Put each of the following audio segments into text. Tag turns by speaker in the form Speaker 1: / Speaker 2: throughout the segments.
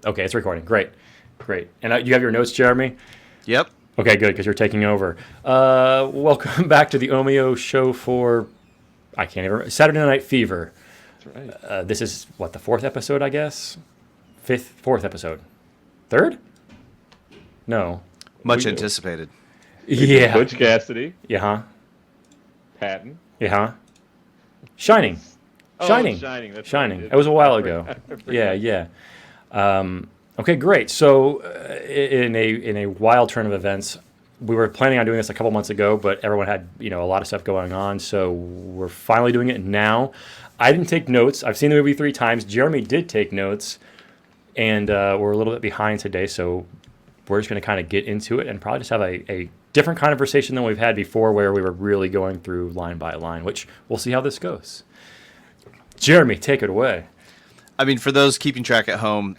Speaker 1: Okay, it's recording. Great. Great. And you have your notes, Jeremy?
Speaker 2: Yep.
Speaker 1: Okay, good, because you're taking over. Welcome back to the OMIO show for, I can't even remember, Saturday Night Fever.
Speaker 3: That's right.
Speaker 1: This is, what, the fourth episode, I guess? Fourth episode. Third? No.
Speaker 2: Much anticipated.
Speaker 1: Yeah.
Speaker 3: Butch Cassidy,
Speaker 1: Yeah, huh?
Speaker 3: Patton.
Speaker 1: Yeah, huh? Shining.
Speaker 3: Oh,
Speaker 1: Shining.
Speaker 3: Shining. That's
Speaker 1: Shining.
Speaker 3: right.
Speaker 1: That was a while
Speaker 3: I
Speaker 1: ago.
Speaker 3: forgot.
Speaker 1: Yeah, yeah. Okay, great. So, in a wild turn of events, we were planning on doing this a couple months ago, but everyone had a lot of stuff going on, so we're finally doing it now. I didn't take notes. I've seen the movie 3 times. Jeremy did take notes, and we're a little bit behind today, so we're just going to kind of get into it and probably just have a different conversation than we've had before, where we were really going through line by line, which we'll see how this goes. Jeremy, take it away.
Speaker 2: I mean, for those keeping track at home,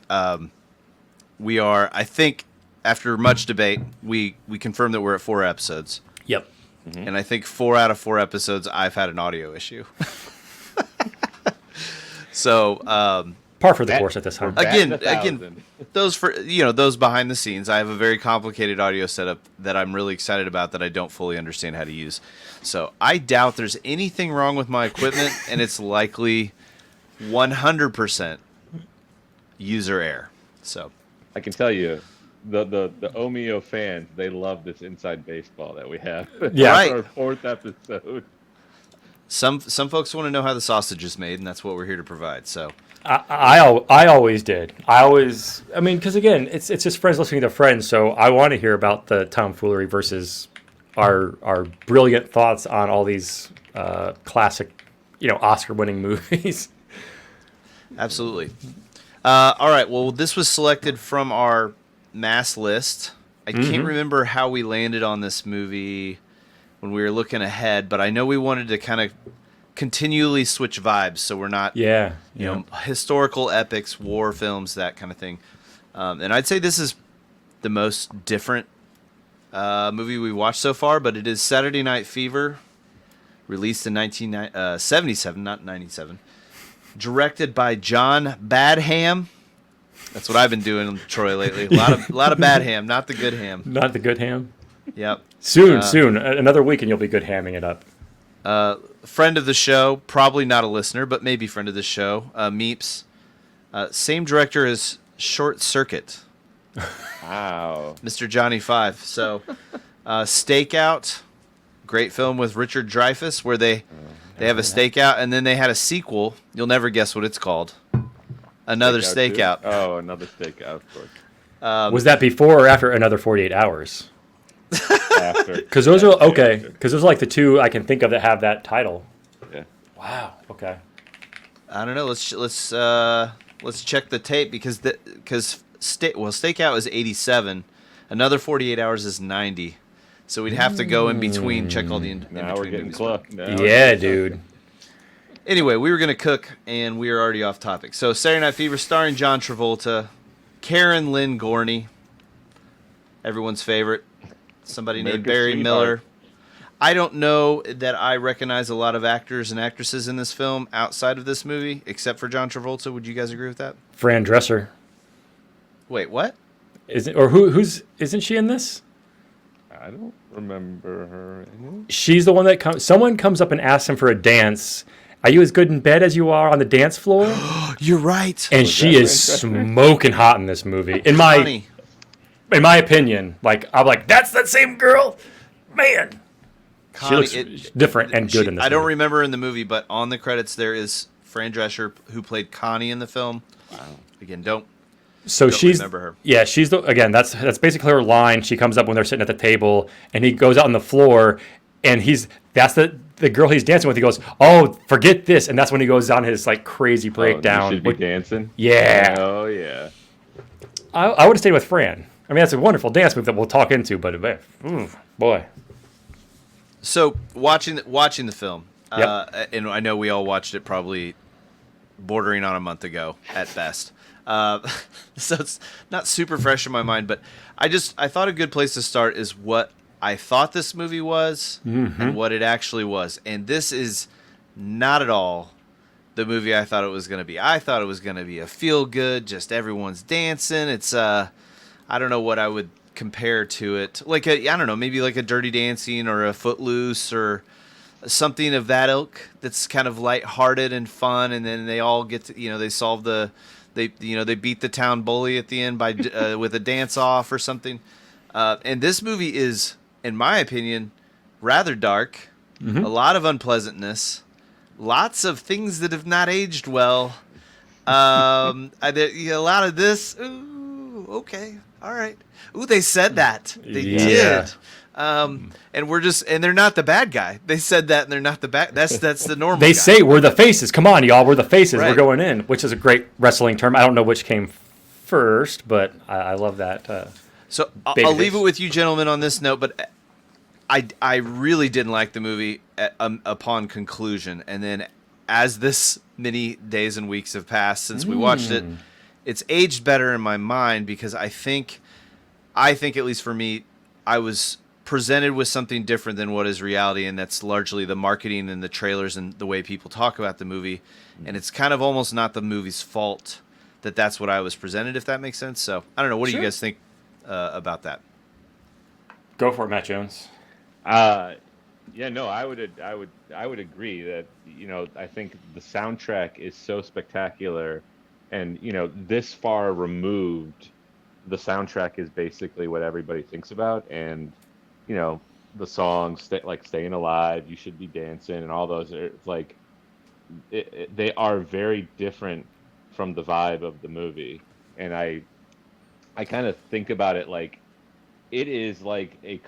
Speaker 2: we are, I think, after much debate, we confirmed that we're at 4 episodes.
Speaker 1: Yep.
Speaker 2: Mm-hmm. And I think 4 out of 4 episodes, I've had an audio issue. So,
Speaker 1: Par for the course at this time.
Speaker 2: Again, those behind the scenes, I have a very complicated audio setup that I'm really excited about that I don't fully understand how to use. So I doubt there's anything wrong with my equipment, and it's likely 100% user error. So
Speaker 3: I can tell you, the OMIO fans, they love this inside baseball that we have.
Speaker 1: Yeah.
Speaker 2: Right.
Speaker 3: Our 4th episode.
Speaker 2: Some folks want to know how the sausage is made, and that's what we're here to provide. So.
Speaker 1: I always did. I mean, because again, it's just friends listening to friends. So I want to hear about the tomfoolery versus our brilliant thoughts on all these classic, Oscar-winning movies.
Speaker 2: Absolutely. All right. Well, this was selected from our mass list. I can't remember how we landed on this movie when we were looking ahead, but I know we wanted to kind of continually switch vibes, so we're not, historical epics, war films, that kind of thing. And I'd say this is the most different movie we watched so far, but it is Saturday Night Fever, released in 1977, not 97. Directed by John Badham. That's what I've been doing, Troy, lately. A lot of bad ham, not the good ham.
Speaker 1: Not the good ham.
Speaker 2: Yep.
Speaker 1: Soon. Another week and you'll be good hamming it up.
Speaker 2: Friend of the show, probably not a listener, but maybe friend of the show, Meeps. Same director as Short Circuit.
Speaker 3: Wow.
Speaker 2: Mr. Johnny Five. So, Stakeout, great film with Richard Dreyfuss, where they have a stakeout, and then they had a sequel. You'll never guess what it's called. Another Stakeout.
Speaker 3: Oh, another Stakeout, of course.
Speaker 1: Was that before or after Another 48 Hours?
Speaker 3: After.
Speaker 1: Because those are okay. Because those are like the 2 I can think of that have that title.
Speaker 3: Yeah.
Speaker 1: Wow. Okay.
Speaker 2: I don't know. Let's check the tape because Stakeout is 87. Another 48 Hours is 90. So we'd have to go in between, check all the in between
Speaker 3: Now we're getting
Speaker 2: movies.
Speaker 3: close.
Speaker 1: Yeah, dude.
Speaker 2: Anyway, we were going to cook, and we are already off topic. So Saturday Night Fever, starring John Travolta, Karen Lynn Gorney, everyone's favorite, somebody named
Speaker 3: America's
Speaker 2: Barry
Speaker 3: sweetheart.
Speaker 2: Miller. I don't know that I recognize a lot of actors and actresses in this film outside of this movie, except for John Travolta. Would you guys agree with that?
Speaker 1: Fran Dresser.
Speaker 2: Wait, what?
Speaker 1: Isn't she in this?
Speaker 3: I don't remember her.
Speaker 1: She's the one that someone comes up and asks him for a dance. Are you as good in bed as you are on the dance floor?
Speaker 2: You're right.
Speaker 1: And she is smoking hot in this movie. In my opinion, I'm like, that's that same girl, man.
Speaker 2: Connie,
Speaker 1: she looks different and good in this.
Speaker 2: I don't
Speaker 1: movie.
Speaker 2: remember in the movie, but on the credits there is Fran Drescher, who played Connie in the film. Wow. Again, don't remember her.
Speaker 1: Yeah, she's that's basically her line. She comes up when they're sitting at the table, and he goes out on the floor, and that's the girl he's dancing with. He goes, "Oh, forget this," and that's when he goes on his like crazy breakdown.
Speaker 3: You should be dancing.
Speaker 1: Yeah.
Speaker 3: Oh yeah.
Speaker 1: I would have stayed with Fran. I mean, that's a wonderful dance move that we'll talk into, but boy.
Speaker 2: So watching the film,
Speaker 1: Yep.
Speaker 2: and I know we all watched it probably bordering on a month ago at best. So it's not super fresh in my mind, but I thought a good place to start is what I thought this movie was and what it actually was. And this is not at all the movie I thought it was going to be. I thought it was going to be a feel good, just everyone's dancing. It's I don't know what I would compare to it. Like I don't know, maybe like a Dirty Dancing or a Footloose or something of that ilk that's kind of lighthearted and fun, and then they all get to, they solve they beat the town bully at the end by with a dance off or something. And this movie is, in my opinion, rather dark, a lot of unpleasantness, lots of things that have not aged well. A lot of this. Ooh, okay, all right. Ooh, they said that. They did. And they're not the bad guy. They said that, and they're not the bad. That's the normal.
Speaker 1: They
Speaker 2: guy.
Speaker 1: say we're the faces. Come on, y'all, we're the faces.
Speaker 2: Right.
Speaker 1: We're going in, which is a great wrestling term. I don't know which came first, but I love that.
Speaker 2: So I'll leave it with you, gentlemen, on this note. But I really didn't like the movie upon conclusion, and then as this many days and weeks have passed since we watched it, it's aged better in my mind because I think at least for me, I was presented with something different than what is reality, and that's largely the marketing and the trailers and the way people talk about the movie. And it's kind of almost not the movie's fault that that's what I was presented, if that makes sense. So I don't know. What do you guys think about that?
Speaker 1: Go for it, Matt Jones.
Speaker 3: Yeah, no, I would agree that, I think the soundtrack is so spectacular, and, this far removed, the soundtrack is basically what everybody thinks about, and, the songs like Staying Alive, You Should Be Dancing, and all those are like, they are very different from the vibe of the movie. And I kind of think about it like, it is like you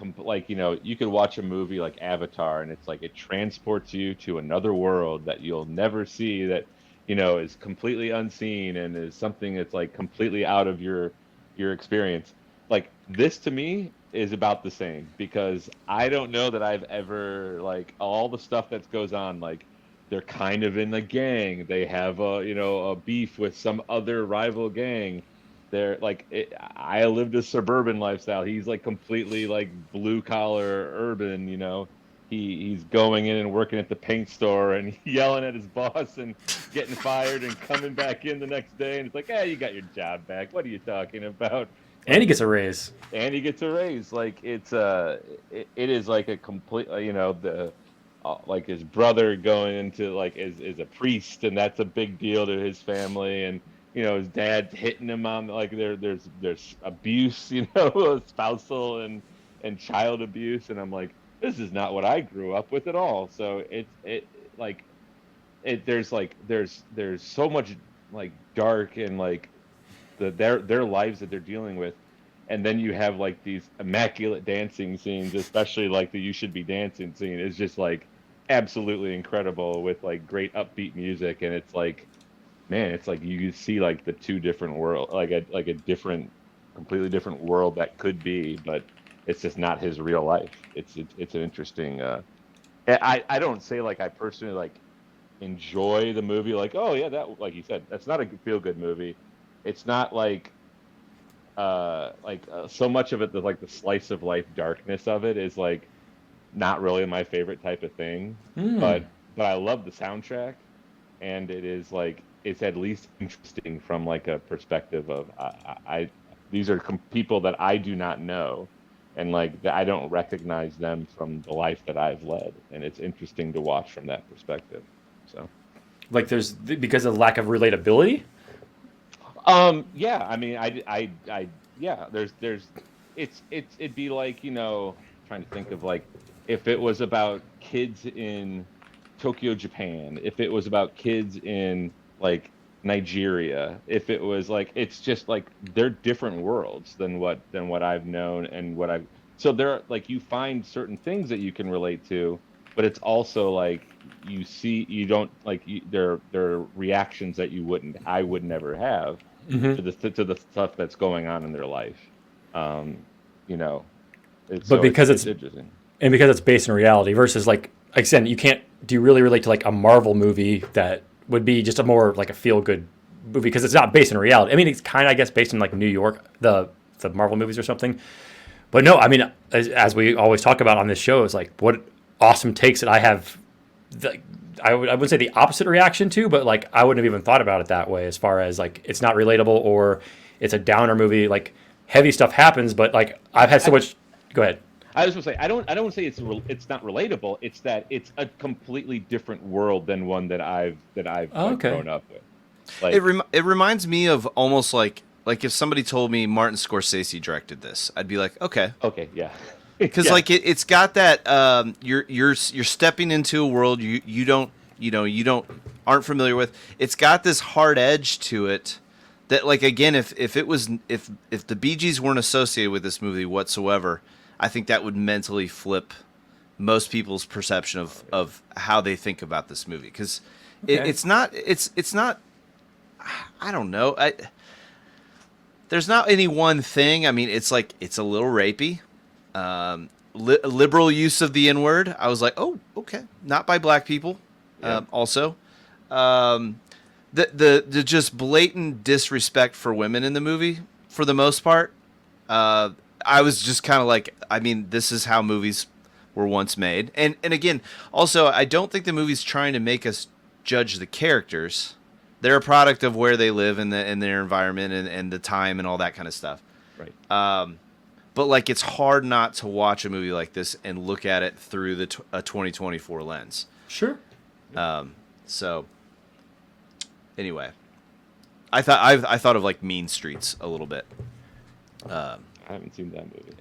Speaker 3: could watch a movie like Avatar, and it's like it transports you to another world that you'll never see, that is completely unseen and is something that's like completely out of your experience. Like, this to me is about the same, because I don't know that I've ever, like, all the stuff that goes on, like, they're kind of in the gang, they have a beef with some other rival gang. They're like, I lived a suburban lifestyle. He's like completely like blue collar urban, he's going in and working at the paint store and yelling at his boss and getting fired and coming back in the next day, and it's like, hey, you got your job back, what are you talking about?
Speaker 1: And he gets a raise.
Speaker 3: Like, it is like a complete, like his brother going into like is a priest, and that's a big deal to his family, and his dad's hitting him on, like, there's abuse, spousal and child abuse, and I'm like, this is not what I grew up with at all. So there's so much like dark and like their lives that they're dealing with, and then you have like these immaculate dancing scenes, especially like the You Should Be Dancing scene is just like absolutely incredible with like great upbeat music, and it's like, man, it's like you see like the two different world, like a different, completely different world that could be, but it's just not his real life. It's an interesting. I don't say like I personally like enjoy the movie, like, oh yeah, that, like you said, that's not a feel good movie. It's not like so much of it, the like the slice of life darkness of it is like not really my favorite type of thing. But I love the soundtrack, and it is like, it's at least interesting from like a perspective of I these are people that I do not know, and like I don't recognize them from the life that I've led, and it's interesting to watch from that perspective. So, like,
Speaker 1: there's because of lack of relatability.
Speaker 3: Yeah, I mean, yeah, it'd be like, trying to think of like, if it was about kids in Tokyo, Japan, if it was about kids in like Nigeria, if it was like, it's just like they're different worlds than what I've known and what I've, so there, like, you find certain things that you can relate to, but it's also like you don't like, there are reactions that I would never have to the stuff that's going on in their life. Because it's interesting,
Speaker 1: and because it's based in reality versus like I said, you can't. Do you really relate to like a Marvel movie that would be just a more like a feel good movie because it's not based in reality? I mean, it's kind of, I guess, based in like New York, the Marvel movies or something. But no, I mean, as we always talk about on this show, is like what awesome takes that I have I would say the opposite reaction to, but like I wouldn't have even thought about it that way as far as like it's not relatable or it's a downer movie. Like heavy stuff happens, but like I've had so much. Go ahead.
Speaker 3: I was going to say I don't say it's not relatable. It's that it's a completely different world than one that I've
Speaker 1: Oh, okay.
Speaker 3: grown up with. Like
Speaker 2: It reminds me of almost like if somebody told me Martin Scorsese directed this, I'd be like, okay,
Speaker 3: okay, yeah.
Speaker 2: because
Speaker 3: Yeah.
Speaker 2: like it's got that you're stepping into a world you don't aren't familiar with. It's got this hard edge to it that, like, again, if the Bee Gees weren't associated with this movie whatsoever, I think that would mentally flip most people's perception of how they think about this movie, because
Speaker 1: Okay.
Speaker 2: it's not I don't know, there's not any one thing. I mean, it's like it's a little rapey. Liberal use of the N-word. I was like, oh, okay, not by black people.
Speaker 3: Yeah.
Speaker 2: Also, the just blatant disrespect for women in the movie, for the most part. I was just kind of like, I mean, this is how movies were once made. And again, also, I don't think the movie's trying to make us judge the characters. They're a product of where they live and their environment and the time and all that kind of stuff.
Speaker 3: Right.
Speaker 2: But like, it's hard not to watch a movie like this and look at it through a 2024 lens.
Speaker 1: Sure.
Speaker 2: So anyway, I thought of like Mean Streets a little bit.
Speaker 3: I haven't seen that movie.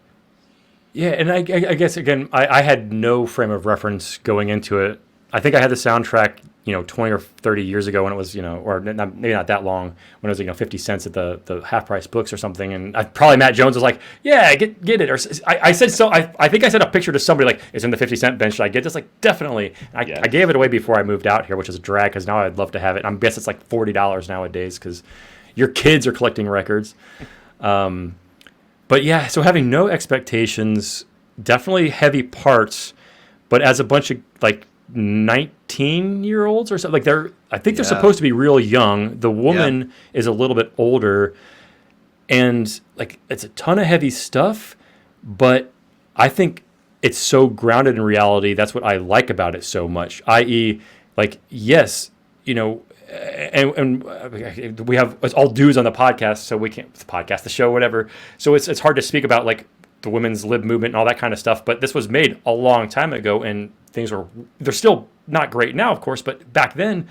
Speaker 1: Yeah, and I guess again, I had no frame of reference going into it. I think I had the soundtrack, 20 or 30 years ago when it was, or maybe not that long, when it was, 50 cents at the half price books or something. And probably Matt Jones was like, yeah, get it. Or I said so. I think I sent a picture to somebody like, it's in the 50 cent bench. Should I get this? Like, definitely.
Speaker 3: Yes.
Speaker 1: I gave it away before I moved out here, which is a drag because now I'd love to have it. I guess it's like $40 nowadays because your kids are collecting records. But yeah, so having no expectations, definitely heavy parts, but as a bunch of like 19-year-olds or something, like I think they're
Speaker 2: Yeah.
Speaker 1: supposed to be real young. The woman is a little bit older, and like it's a ton of heavy stuff, but I think it's so grounded in reality. That's what I like about it so much. I.e., like, yes, and we have, it's all dudes on the podcast, so we can't, the podcast, the show, whatever. So it's hard to speak about like the women's lib movement and all that kind of stuff. But this was made a long time ago, and they're still not great now, of course. But back then,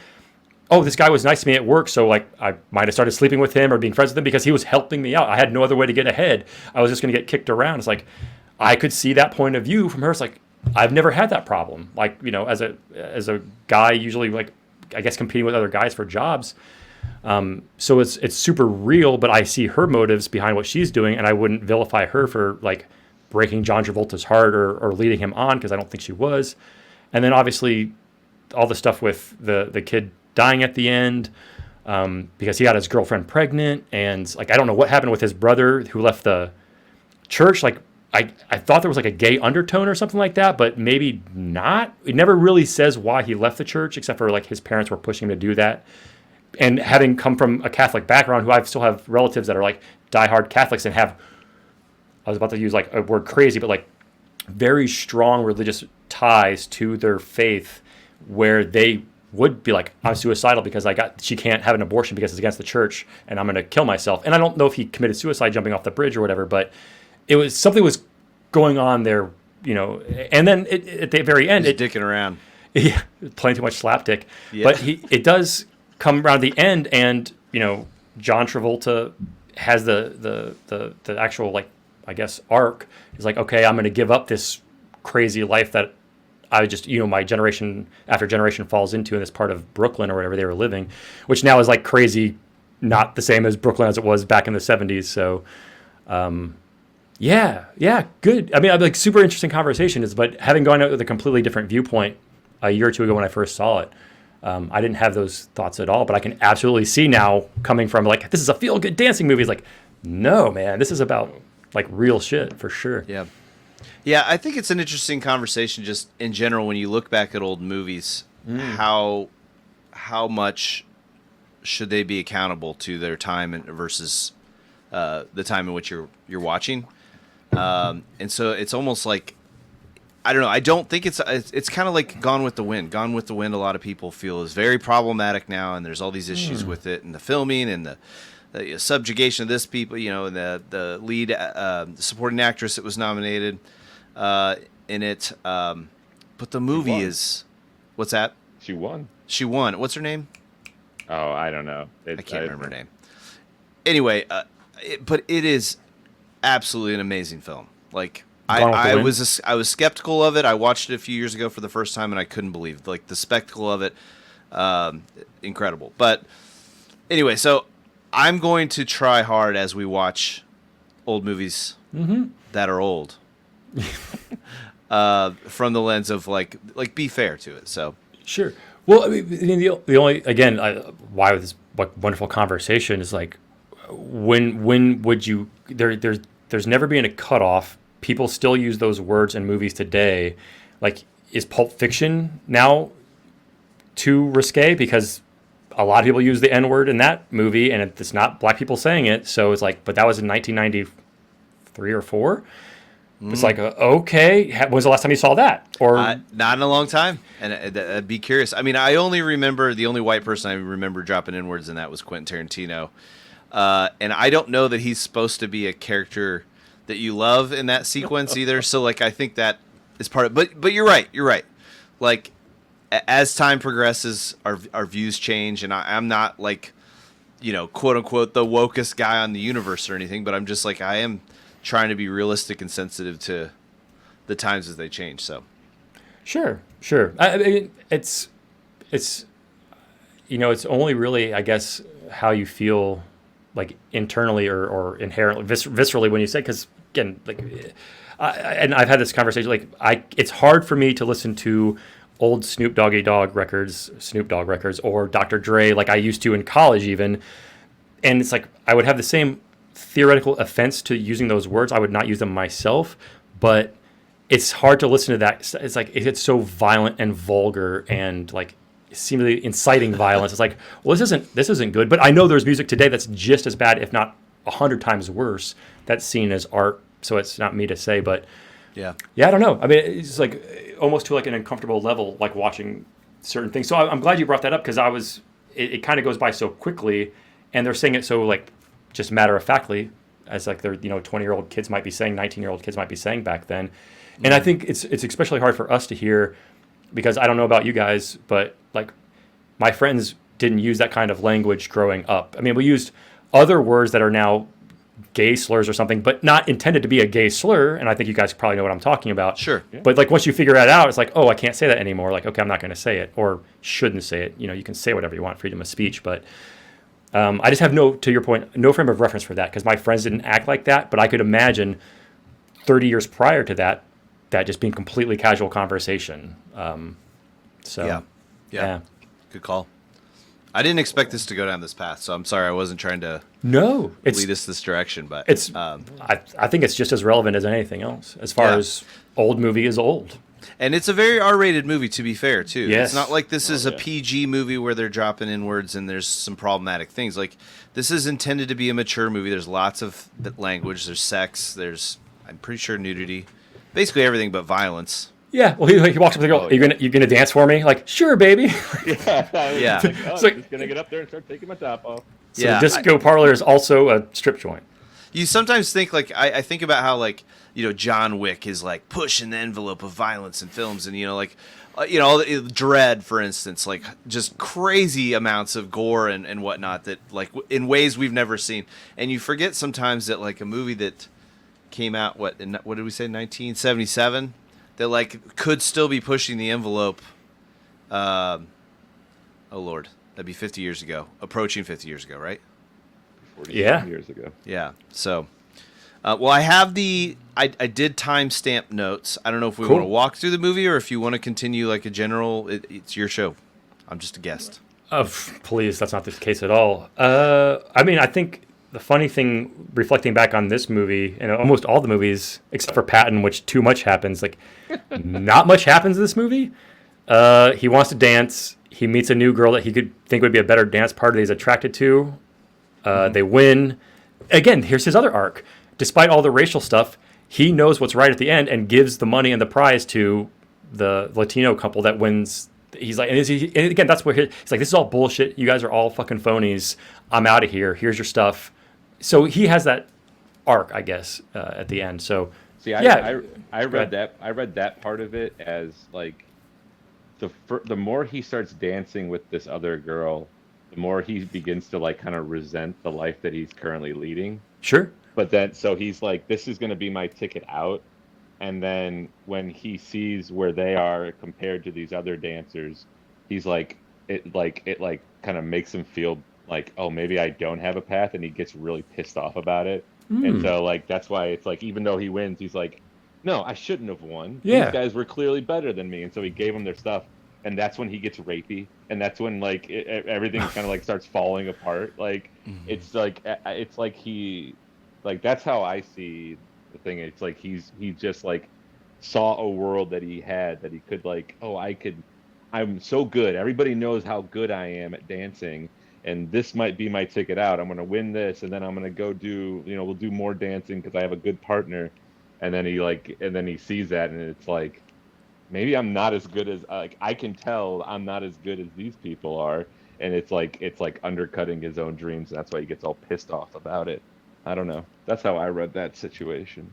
Speaker 1: oh, this guy was nice to me at work, so like I might have started sleeping with him or being friends with him because he was helping me out. I had no other way to get ahead. I was just going to get kicked around. It's like I could see that point of view from her. It's like I've never had that problem. Like, as a guy, usually like, I guess competing with other guys for jobs. So it's super real, but I see her motives behind what she's doing, and I wouldn't vilify her for like breaking John Travolta's heart or leading him on, because I don't think she was. And then obviously all the stuff with the kid dying at the end, because he got his girlfriend pregnant, and like I don't know what happened with his brother who left the church. Like I thought there was like a gay undertone or something like that, but maybe not. It never really says why he left the church, except for like his parents were pushing him to do that. And having come from a Catholic background, who I still have relatives that are like diehard Catholics and have, I was about to use like a word crazy, but like very strong religious ties to their faith, where they would be like, I'm suicidal because she can't have an abortion because it's against the church, and I'm going to kill myself. And I don't know if he committed suicide jumping off the bridge or whatever, but it was something was going on there, and then at the very end,
Speaker 2: He's dicking around.
Speaker 1: Yeah, playing too much slapdick.
Speaker 2: Yeah.
Speaker 1: But it does come around the end, and John Travolta has the actual, like, I guess, arc. He's like, okay, I'm going to give up this crazy life that I just, my generation after generation falls into in this part of Brooklyn or whatever they were living, which now is like crazy, not the same as Brooklyn as it was back in the 70s. So, yeah, good. I mean, like, super interesting conversation but having gone out with a completely different viewpoint a year or two ago when I first saw it, I didn't have those thoughts at all, but I can absolutely see now, coming from like, this is a feel-good dancing movie. It's like, no, man, this is about like real shit for sure.
Speaker 2: Yeah, I think it's an interesting conversation just in general when you look back at old movies, how much should they be accountable to their time versus the time in which you're watching. And so it's almost like, I don't know. I don't think it's kind of like Gone with the Wind. Gone with the Wind, a lot of people feel is very problematic now, and there's all these issues with it, and the filming and the subjugation of this people, and the lead supporting actress that was nominated in it. But the movie is, what's that?
Speaker 3: She won.
Speaker 2: She won. What's her name?
Speaker 3: Oh, I don't know.
Speaker 2: I can't remember her name. Anyway, but it is absolutely an amazing film. Like I was skeptical of it. I watched it a few years ago for the first time, and I couldn't believe like the spectacle of it. Incredible. But anyway, so I'm going to try hard as we watch old movies that are old, from the lens of like be fair to it. So
Speaker 1: sure. Well, I mean, the only again, why with this wonderful conversation is like, when would you there's never been a cutoff. People still use those words in movies today. Like, is Pulp Fiction now too risque? Because a lot of people use the N-word in that movie, and it's not black people saying it. So it's like, but that was in 1993 or 4. It's like, okay, when was the last time you saw that? Or
Speaker 2: not in a long time. And I'd be curious. I mean, I only remember the only white person I remember dropping N-words in that was Quentin Tarantino. And I don't know that he's supposed to be a character that you love in that sequence either. So like, I think that is part of, but you're right. Like, as time progresses, our views change, and I'm not like, quote unquote, the wokest guy on the universe or anything, but I'm just like, I am trying to be realistic and sensitive to the times as they change. So
Speaker 1: sure. I mean, it's only really, I guess, how you feel like internally or inherently viscerally when you say, because again, like, and I've had this conversation, like it's hard for me to listen to old Snoop Doggy Dogg records, or Dr. Dre, like I used to in college even. And it's like, I would have the same theoretical offense to using those words. I would not use them myself, but it's hard to listen to that. It's like, it's so violent and vulgar and like seemingly inciting violence. It's like, well, this isn't good, but I know there's music today that's just as bad, if not 100 times worse, that's seen as art. So it's not me to say, but yeah, I don't know. I mean, it's like almost to like an uncomfortable level, like watching certain things. So I'm glad you brought that up, because it kind of goes by so quickly, and they're saying it so like just matter of factly, as like they're 20-year-old kids might be saying, 19-year-old kids might be saying back then. And I think it's especially hard for us to hear, because I don't know about you guys, but like my friends didn't use that kind of language growing up. I mean, we used other words that are now gay slurs or something, but not intended to be a gay slur. And I think you guys probably know what I'm talking about.
Speaker 2: Sure.
Speaker 1: Yeah. But like once you figure that out, it's like, oh, I can't say that anymore. Like, okay, I'm not going to say it, or shouldn't say it. You can say whatever you want, freedom of speech. But I just have to your point, no frame of reference for that, because my friends didn't act like that. But I could imagine 30 years prior to that just being completely casual conversation. So
Speaker 2: yeah. Good call. I didn't expect this to go down this path, so I'm sorry I wasn't trying to lead us this direction. But
Speaker 1: it's I think it's just as relevant as anything else, as far as old movie is old.
Speaker 2: And it's a very R-rated movie, to be fair, too.
Speaker 1: Yes.
Speaker 2: It's not like this is a PG movie where they're dropping in words and there's some problematic things. Like, this is intended to be a mature movie. There's lots of language. There's sex. There's, I'm pretty sure, nudity. Basically everything but violence.
Speaker 1: Yeah, well, he walks up to the girl. You gonna dance for me? Like, sure, baby.
Speaker 3: Yeah.
Speaker 2: Like,
Speaker 3: I'm just gonna get up there and start taking my top off.
Speaker 1: So the disco parlor is also a strip joint.
Speaker 2: You sometimes think, like, I think about how, like, John Wick is like pushing the envelope of violence in films, and Dread, for instance, like just crazy amounts of gore and whatnot that like in ways we've never seen. And you forget sometimes that like a movie that came out what did we say 1977 that like could still be pushing the envelope. Oh Lord, that'd be 50 years ago, approaching 50 years ago, right?
Speaker 3: 40 years ago.
Speaker 2: Yeah. So, well, I have I did timestamp notes. I don't know if we
Speaker 1: Cool.
Speaker 2: want to walk through the movie or if you want to continue like a general. It's your show. I'm just a guest.
Speaker 1: Please, that's not the case at all. I mean, I think the funny thing, reflecting back on this movie and almost all the movies, except for Patton, which too much happens, like not much happens in this movie. He wants to dance. He meets a new girl that he could think would be a better dance partner that he's attracted to. They win. Again, here's his other arc. Despite all the racial stuff, he knows what's right at the end and gives the money and the prize to the Latino couple that wins. He's like, and again, that's where he's like, this is all bullshit. You guys are all fucking phonies. I'm out of here. Here's your stuff. So he has that arc, I guess, at the end. So
Speaker 3: See,
Speaker 1: yeah,
Speaker 3: I read that. I read that part of it as like the more he starts dancing with this other girl, the more he begins to like kind of resent the life that he's currently leading.
Speaker 1: Sure.
Speaker 3: But then, so he's like, this is going to be my ticket out. And then when he sees where they are compared to these other dancers, he's like, it kind of makes him feel like, oh, maybe I don't have a path, and he gets really pissed off about it. And so like that's why it's like, even though he wins, he's like, no, I shouldn't have won.
Speaker 1: Yeah.
Speaker 3: These guys were clearly better than me, and so he gave them their stuff. And that's when he gets rapey, and that's when like everything kind of like starts falling apart. Like it's like he, like that's how I see the thing. It's like he just like saw a world that he had, that he could like, oh, I'm so good. Everybody knows how good I am at dancing, and this might be my ticket out. I'm going to win this, and then I'm going to go do, we'll do more dancing because I have a good partner. And then he sees that, and it's like, maybe I'm not as good as, like, I can tell I'm not as good as these people are. And it's like undercutting his own dreams. And that's why he gets all pissed off about it. I don't know. That's how I read that situation.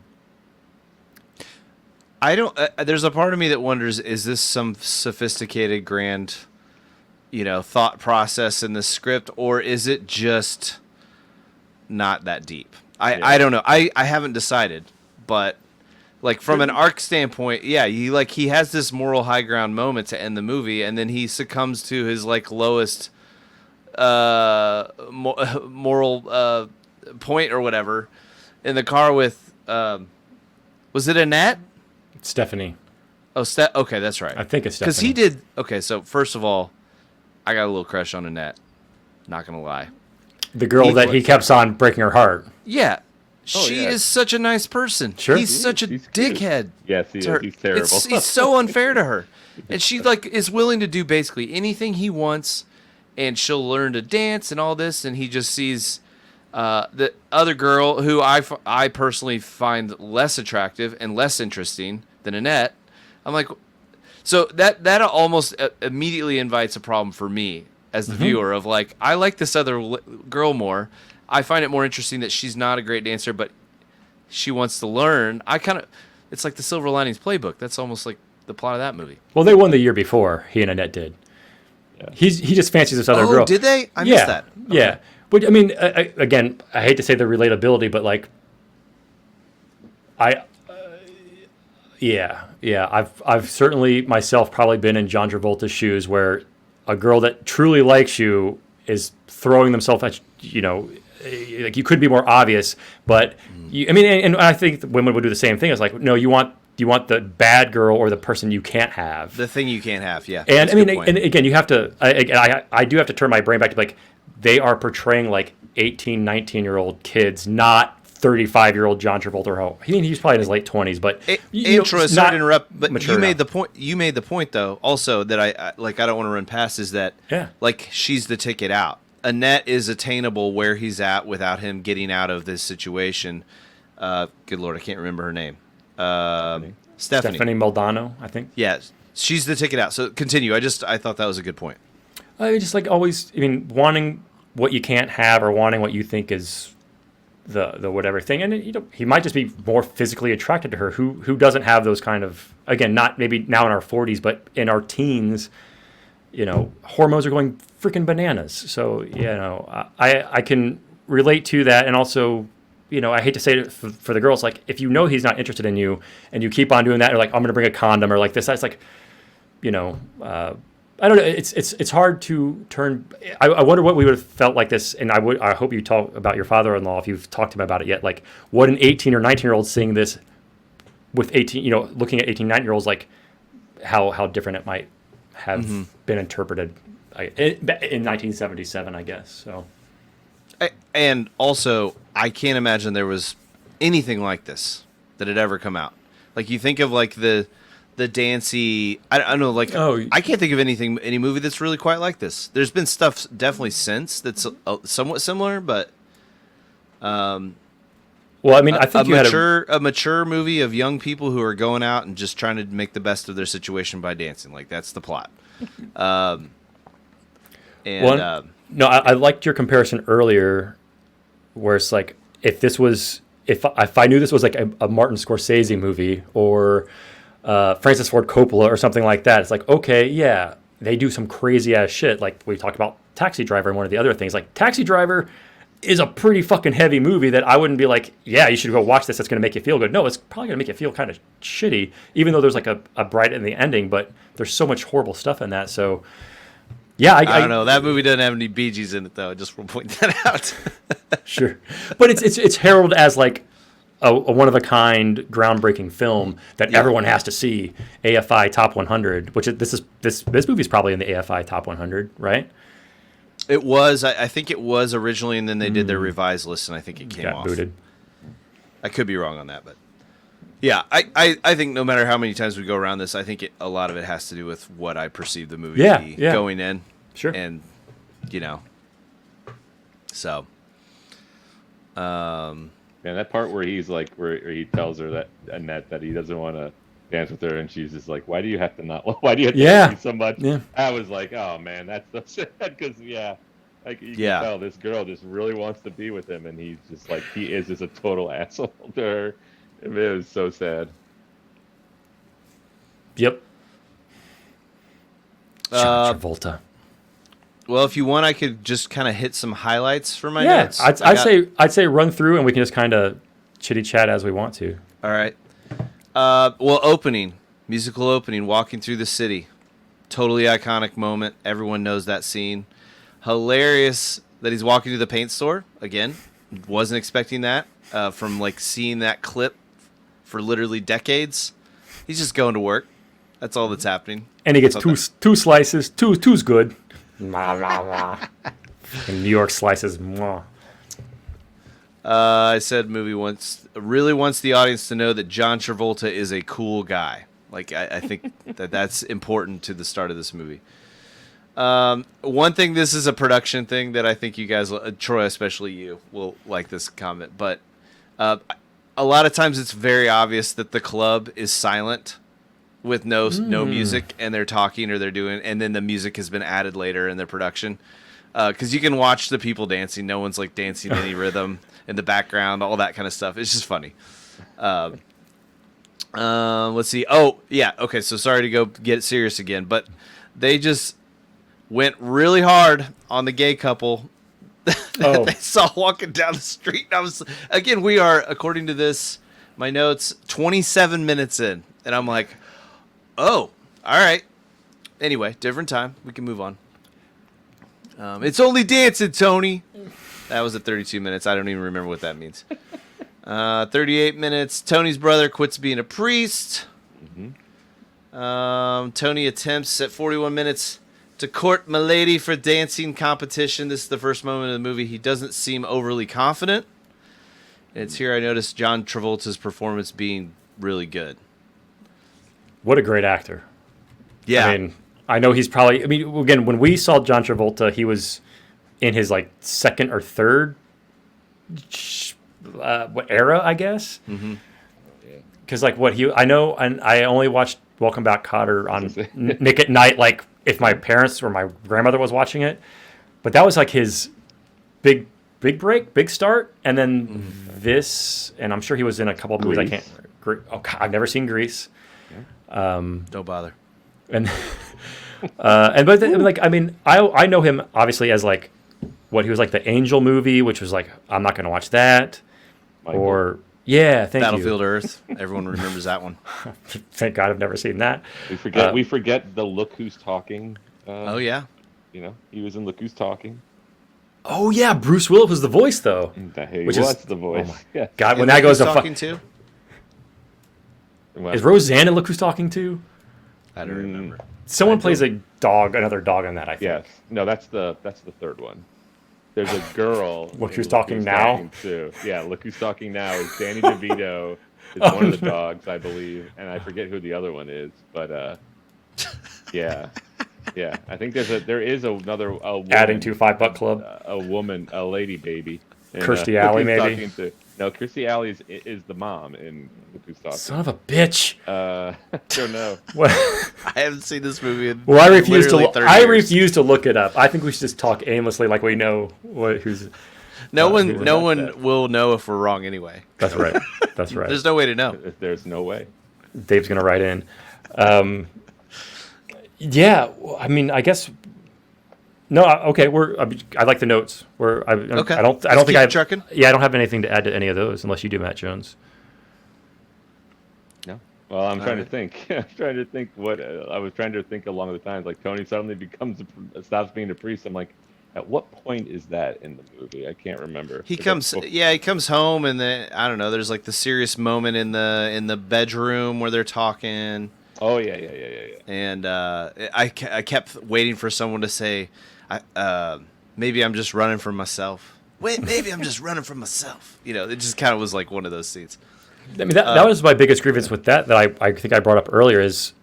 Speaker 2: I don't. There's a part of me that wonders: is this some sophisticated, grand, thought process in the script, or is it just not that deep? I don't know. I haven't decided, but like from an arc standpoint, yeah, he has this moral high ground moment to end the movie, and then he succumbs to his like lowest moral point or whatever in the car with was it Annette?
Speaker 1: Stephanie.
Speaker 2: Oh, okay, that's right.
Speaker 1: I think it's Stephanie.
Speaker 2: Because he did. Okay, so first of all, I got a little crush on Annette. Not gonna lie.
Speaker 1: The girl that he kept on breaking her heart.
Speaker 2: Yeah. She is such a nice person.
Speaker 1: Sure.
Speaker 2: He's such a dickhead.
Speaker 3: Yes, he is. He's terrible.
Speaker 2: He's so unfair to her. And she like is willing to do basically anything he wants, and she'll learn to dance and all this, and he just sees the other girl who I personally find less attractive and less interesting than Annette. I'm like, so that almost immediately invites a problem for me as the viewer of like, I like this other girl more. I find it more interesting that she's not a great dancer, but she wants to learn. It's like the Silver Linings Playbook. That's almost like the plot of that movie.
Speaker 1: Well, they won the year before, he and Annette did. Yeah. He just fancies this other girl.
Speaker 2: Oh, did they? I missed that. Okay.
Speaker 1: Yeah. But I mean, again, I hate to say the relatability, but like, I've certainly myself probably been in John Travolta's shoes, where a girl that truly likes you is throwing themselves at, like you could be more obvious, but and I think women would do the same thing. It's like, no, you want the bad girl or the person you can't have,
Speaker 2: the thing you can't have. Yeah.
Speaker 1: And and again, you have to. I do have to turn my brain back to like, they are portraying like 18, 19-year-old kids, not 35-year-old John Travolta. He's probably in his late 20s, but
Speaker 2: sorry to interrupt, but you made
Speaker 1: enough.
Speaker 2: the point. You made the point though, also that I don't want to run past, is that like she's the ticket out. Annette is attainable where he's at without him getting out of this situation. Good Lord, I can't remember her name. Stephanie
Speaker 1: Maldonado, I think.
Speaker 2: Yeah, she's the ticket out. So continue. I thought that was a good point.
Speaker 1: Just like always, wanting what you can't have or wanting what you think is the whatever thing, and he might just be more physically attracted to her. Who doesn't have those kind of, again, not maybe now in our 40s, but in our teens, hormones are going freaking bananas. So I can relate to that, and also I hate to say it for the girls, like if he's not interested in you and you keep on doing that, or like I'm going to bring a condom or like this, that's like I don't know. It's hard to turn. I wonder what we would have felt like this, and I hope you talk about your father-in-law if you've talked to him about it yet. Like what an 18 or 19-year-old seeing this with 18, looking at 18, 19-year-olds, like how different it might have been interpreted in 1977, I guess. So,
Speaker 2: and also I can't imagine there was anything like this that had ever come out. Like you think of like the dancey, I don't know, like I can't think of any movie that's really quite like this. There's been stuff definitely since that's somewhat similar, but
Speaker 1: Well, I mean, I think
Speaker 2: a mature movie of young people who are going out and just trying to make the best of their situation by dancing. Like, that's the plot.
Speaker 1: No, I liked your comparison earlier, where it's like if I knew this was like a Martin Scorsese movie or Francis Ford Coppola or something like that, it's like, okay, yeah, they do some crazy ass shit. Like we talked about Taxi Driver and one of the other things. Like Taxi Driver is a pretty fucking heavy movie that I wouldn't be like, yeah, you should go watch this. It's going to make you feel good. No, it's probably going to make you feel kind of shitty, even though there's like a bright in the ending, but there's so much horrible stuff in that. So, yeah. I
Speaker 2: don't know. That movie doesn't have any Bee Gees in it, though. I just want to point that out.
Speaker 1: Sure. But it's heralded as like a one-of-a-kind, groundbreaking film that everyone has to see. AFI Top 100, which this movie's probably in the AFI Top 100, right?
Speaker 2: It was. I think it was originally, and then they did their revised list, and I think it came off.
Speaker 1: Booted.
Speaker 2: I could be wrong on that, but yeah, I think no matter how many times we go around this, I think a lot of it has to do with what I perceive the movie to be going in.
Speaker 1: Sure.
Speaker 2: And, so.
Speaker 3: Man, that part where he's like, where he tells her that Annette that he doesn't want to dance with her, and she's just like, "Why do you have to Why do you have to love me so much?"
Speaker 1: Yeah.
Speaker 3: I was like, "Oh man, that's so sad." Because like you can tell this girl just really wants to be with him, and he's just like, he is just a total asshole to her. It was so sad.
Speaker 1: Yep. John Travolta.
Speaker 2: Well, if you want, I could just kind of hit some highlights for my notes.
Speaker 1: I'd say run through, and we can just kind of chitty chat as we want to.
Speaker 2: All right. Musical opening, walking through the city. Totally iconic moment. Everyone knows that scene. Hilarious that he's walking to the paint store. Again, wasn't expecting that from like seeing that clip for literally decades. He's just going to work. That's all that's happening.
Speaker 1: And he gets two slices. Two's good. And New York slices.
Speaker 2: I said movie really wants the audience to know that John Travolta is a cool guy. Like I think that's important to the start of this movie. One thing, this is a production thing that I think you guys, Troy, especially you, will like this comment. But a lot of times it's very obvious that the club is silent with no music, and they're talking or they're doing, and then the music has been added later in their production. Because you can watch the people dancing. No one's like dancing any rhythm in the background, all that kind of stuff. It's just funny. Let's see. Oh, yeah. Okay, so sorry to go get serious again, but they just went really hard on the gay couple that they saw walking down the street. And we are, according to my notes, 27 minutes in, and I'm like, oh, all right. Anyway, different time. We can move on. It's only dancing, Tony. That was at 32 minutes. I don't even remember what that means. 38 minutes. Tony's brother quits being a priest. Mm-hmm. Tony attempts at 41 minutes to court Milady for dancing competition. This is the first moment of the movie. He doesn't seem overly confident. And it's here I noticed John Travolta's performance being really good.
Speaker 1: What a great actor.
Speaker 2: Yeah.
Speaker 1: I mean, I know he's probably, again, when we saw John Travolta, he was in his like second or third era, I guess. Mm-hmm. Because I only watched Welcome Back, Kotter on Nick at Night, like if my parents or my grandmother was watching it. But that was like his big break, big start. And then this, and I'm sure he was in a couple of movies. I've never seen Grease.
Speaker 2: Don't bother.
Speaker 1: I know him obviously as like what he was like the Angel movie, which was like, I'm not going to watch that. Michael. Or
Speaker 2: Battlefield Earth. Everyone remembers that one.
Speaker 1: Thank God I've never seen that.
Speaker 3: We forget the Look Who's Talking.
Speaker 2: Oh yeah.
Speaker 3: He was in Look Who's Talking.
Speaker 1: Oh yeah, Bruce Willis was the voice though.
Speaker 3: He was the voice. Oh
Speaker 1: my God, when that goes to
Speaker 2: talking to.
Speaker 1: Is Roseanne in Look Who's Talking to?
Speaker 2: I don't remember.
Speaker 1: Someone plays another dog in that, I think.
Speaker 3: Yes. No, that's the third one. There's a girl.
Speaker 1: Look Who's Talking Now?
Speaker 3: Too. Yeah, Look Who's Talking Now is Danny DeVito is one of the dogs, I believe. And I forget who the other one is. But, yeah. Yeah, I think there is another woman,
Speaker 1: adding to $5 Club.
Speaker 3: A lady baby.
Speaker 1: Kirstie Alley, maybe.
Speaker 3: No, Kirstie Alley is the mom in Look Who's Talking.
Speaker 1: Son of a bitch.
Speaker 3: I don't know.
Speaker 1: Well,
Speaker 2: I haven't seen this movie in
Speaker 1: I refuse
Speaker 2: literally
Speaker 1: to.
Speaker 2: 30
Speaker 1: I
Speaker 2: years.
Speaker 1: refuse to look it up. I think we should just talk aimlessly, like we know who's.
Speaker 2: No one
Speaker 3: that.
Speaker 2: will know if we're wrong anyway.
Speaker 1: That's right. That's right.
Speaker 2: There's no way to know.
Speaker 3: There's no way.
Speaker 1: Dave's gonna write in. Yeah, I mean, I guess. No, okay. I like the notes.
Speaker 2: Okay.
Speaker 1: I don't
Speaker 2: Let's
Speaker 1: think
Speaker 2: keep
Speaker 1: I have.
Speaker 2: trucking.
Speaker 1: Yeah, I don't have anything to add to any of those, unless you do, Matt Jones.
Speaker 3: No. Well, I'm trying to
Speaker 2: right.
Speaker 3: think. I'm trying to think what I was trying to think along the times. Like Tony suddenly stops being a priest. I'm like, at what point is that in the movie? I can't remember.
Speaker 2: He comes home, and then I don't know. There's like the serious moment in the bedroom where they're talking.
Speaker 3: Oh yeah.
Speaker 2: And I kept waiting for someone to say, maybe I'm just running from myself. Wait, maybe I'm just running from myself. You know, it just kind of was like one of those scenes.
Speaker 1: I mean, that was my biggest grievance with that I think I brought up earlier is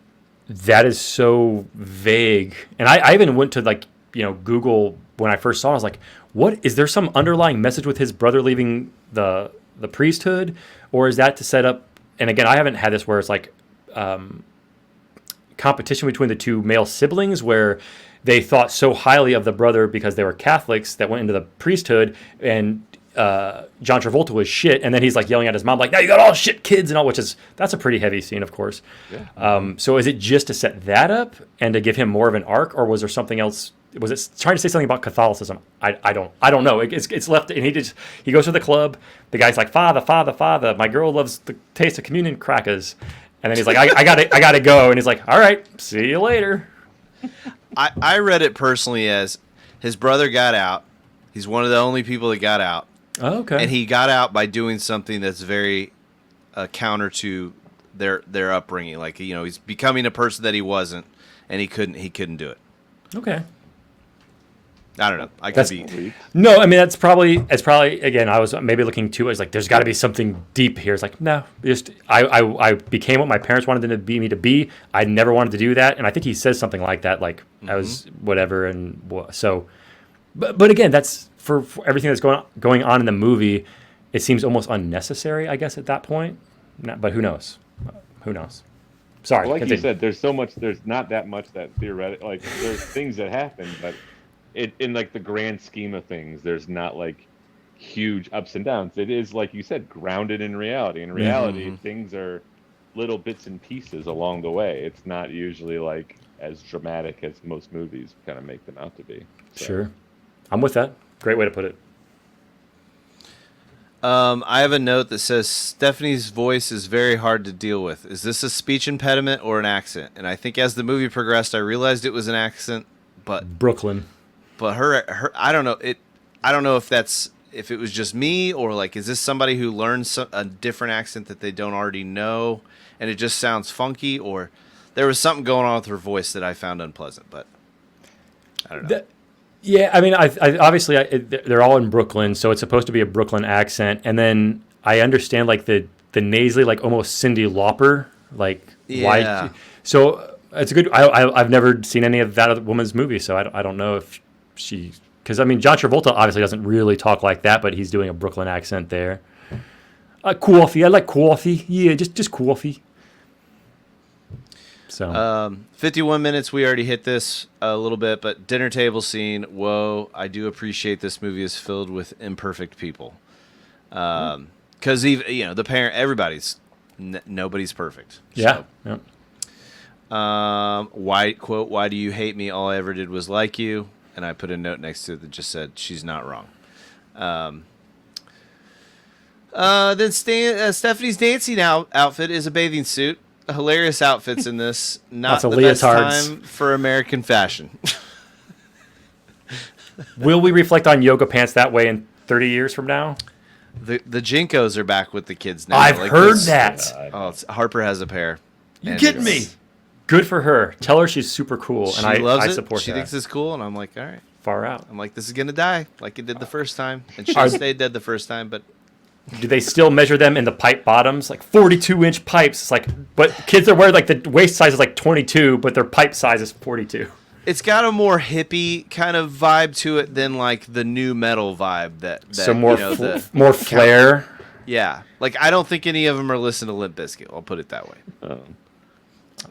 Speaker 1: that is so vague. And I even went to like, Google when I first saw it. I was like, what? Is there some underlying message with his brother leaving the priesthood? Or is that to set up, and again, I haven't had this where it's like competition between the two male siblings where they thought so highly of the brother because they were Catholics that went into the priesthood, and John Travolta was shit, and then he's like yelling at his mom like, now you got all shit kids and all, that's a pretty heavy scene, of course.
Speaker 3: Yeah.
Speaker 1: So is it just to set that up and to give him more of an arc, or was there something else? Was it trying to say something about Catholicism? I don't know. It's left, and he goes to the club. The guy's like, father, my girl loves the taste of communion crackers, and then he's like, I gotta go, and he's like, all right, see you later.
Speaker 2: I read it personally as his brother got out. He's one of the only people that got out.
Speaker 1: Oh, okay.
Speaker 2: And he got out by doing something that's very counter to their upbringing. Like, he's becoming a person that he wasn't, and he couldn't do it.
Speaker 1: Okay.
Speaker 2: I don't know. I could be.
Speaker 1: No, I mean it's probably again. I was maybe looking too. I was like, there's got to be something deep here. It's like, no, just I became what my parents wanted them to be me to be. I never wanted to do that, and I think he says something like that. Like I was whatever, and so. But again, that's for everything that's going on in the movie. It seems almost unnecessary, I guess, at that point. But who knows? Who knows? Sorry.
Speaker 3: Well, like
Speaker 1: continue.
Speaker 3: you said, there's not that much that theoretic. Like there's things that happen, but in like the grand scheme of things, there's not like huge ups and downs. It is, like you said, grounded in reality. In reality, things are little bits and pieces along the way. It's not usually like as dramatic as most movies kind of make them out to be. So.
Speaker 1: Sure. I'm with that. Great way to put it.
Speaker 2: I have a note that says Stephanie's voice is very hard to deal with. Is this a speech impediment or an accent? And I think as the movie progressed, I realized it was an accent, but
Speaker 1: Brooklyn.
Speaker 2: her I don't know it. I don't know if it was just me, or like, is this somebody who learns a different accent that they don't already know, and it just sounds funky, or there was something going on with her voice that I found unpleasant. But I don't know.
Speaker 1: Yeah, I mean, I obviously they're all in Brooklyn, so it's supposed to be a Brooklyn accent, and then I understand like the nasally, like almost Cyndi Lauper, like
Speaker 2: Yeah.
Speaker 1: why. So it's a good. I've never seen any of that other woman's movie, so I don't know if she, because I mean John Travolta obviously doesn't really talk like that, but he's doing a Brooklyn accent there. Coffee, I like coffee. Yeah, just coffee. So
Speaker 2: 51 minutes. We already hit this a little bit, but dinner table scene. Whoa! I do appreciate this movie is filled with imperfect people. Because even the parent, nobody's perfect.
Speaker 1: yeah.
Speaker 2: So, why do you hate me? All I ever did was like you. And I put a note next to it that just said she's not wrong. Then Stephanie's dancing outfit is a bathing suit. Hilarious outfits in this. Not
Speaker 1: Lots of
Speaker 2: the best
Speaker 1: leotards.
Speaker 2: time for American fashion.
Speaker 1: Will we reflect on yoga pants that way in 30 years from now?
Speaker 2: The Jinkos are back with the kids now.
Speaker 1: I've
Speaker 2: Like
Speaker 1: heard
Speaker 2: this-
Speaker 1: that.
Speaker 2: Oh, Harper has a pair.
Speaker 1: You
Speaker 2: And
Speaker 1: kidding me?
Speaker 2: it's-
Speaker 1: Good for her. Tell her she's super cool,
Speaker 2: She
Speaker 1: and
Speaker 2: loves
Speaker 1: I
Speaker 2: it.
Speaker 1: support
Speaker 2: She
Speaker 1: that.
Speaker 2: thinks it's cool, and I'm like, all right.
Speaker 1: Far out.
Speaker 2: I'm like, this is gonna die like it did the first time, and she
Speaker 1: Are-
Speaker 2: stayed dead the first time, but.
Speaker 1: Do they still measure them in the pipe bottoms, like 42-inch pipes? It's like, but kids are wearing like the waist size is like 22, but their pipe size is 42.
Speaker 2: It's got a more hippie kind of vibe to it than like the new metal vibe that
Speaker 1: So more
Speaker 2: the
Speaker 1: more flair.
Speaker 2: Yeah, like I don't think any of them are listening to Limp Bizkit. I'll put it that way.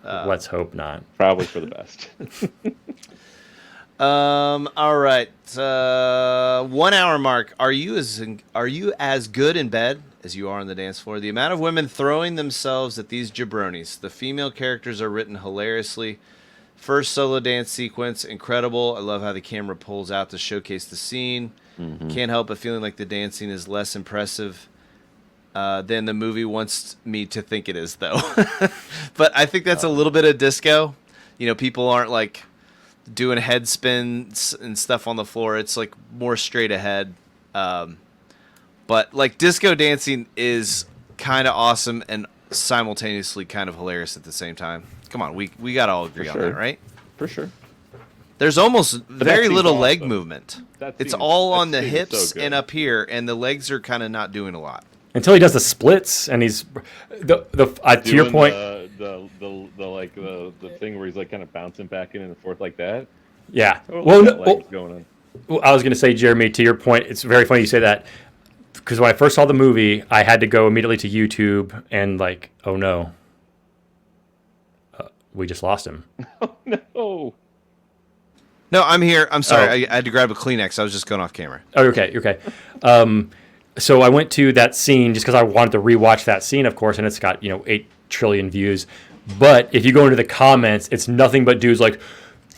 Speaker 1: Let's hope not.
Speaker 3: Probably for the best.
Speaker 2: All right. 1 hour mark. Are you as good in bed as you are on the dance floor? The amount of women throwing themselves at these jabronis. The female characters are written hilariously. First solo dance sequence, incredible. I love how the camera pulls out to showcase the scene. Can't help but feeling like the dancing is less impressive than the movie wants me to think it is, though. But I think that's a little bit of disco. You know, people aren't like doing head spins and stuff on the floor. It's like more straight ahead. But like disco dancing is kind of awesome and simultaneously kind of hilarious at the same time. Come on, we got to all agree on that, right?
Speaker 3: For sure.
Speaker 2: There's almost very little leg
Speaker 3: awesome.
Speaker 2: movement. It's
Speaker 3: That
Speaker 2: all on the
Speaker 3: scene is
Speaker 2: hips
Speaker 3: so good.
Speaker 2: and up here, and the legs are kind of not doing a lot.
Speaker 1: Until he does the splits, and he's to your
Speaker 3: Doing
Speaker 1: point.
Speaker 3: the thing where he's like kind of bouncing back in and forth like that.
Speaker 1: Yeah.
Speaker 3: Oh,
Speaker 1: Well,
Speaker 3: that
Speaker 1: no,
Speaker 3: leg's going on.
Speaker 1: well, I was going to say, Jeremy, to your point, it's very funny you say that, because when I first saw the movie, I had to go immediately to YouTube and like, oh no, we just lost him.
Speaker 3: No.
Speaker 2: No, I'm here. I'm sorry.
Speaker 1: Oh.
Speaker 2: I had to grab a Kleenex. I was just going off camera.
Speaker 1: Oh, okay, okay. So I went to that scene just because I wanted to rewatch that scene, of course, and it's got 8 trillion views. But if you go into the comments, it's nothing but dudes like,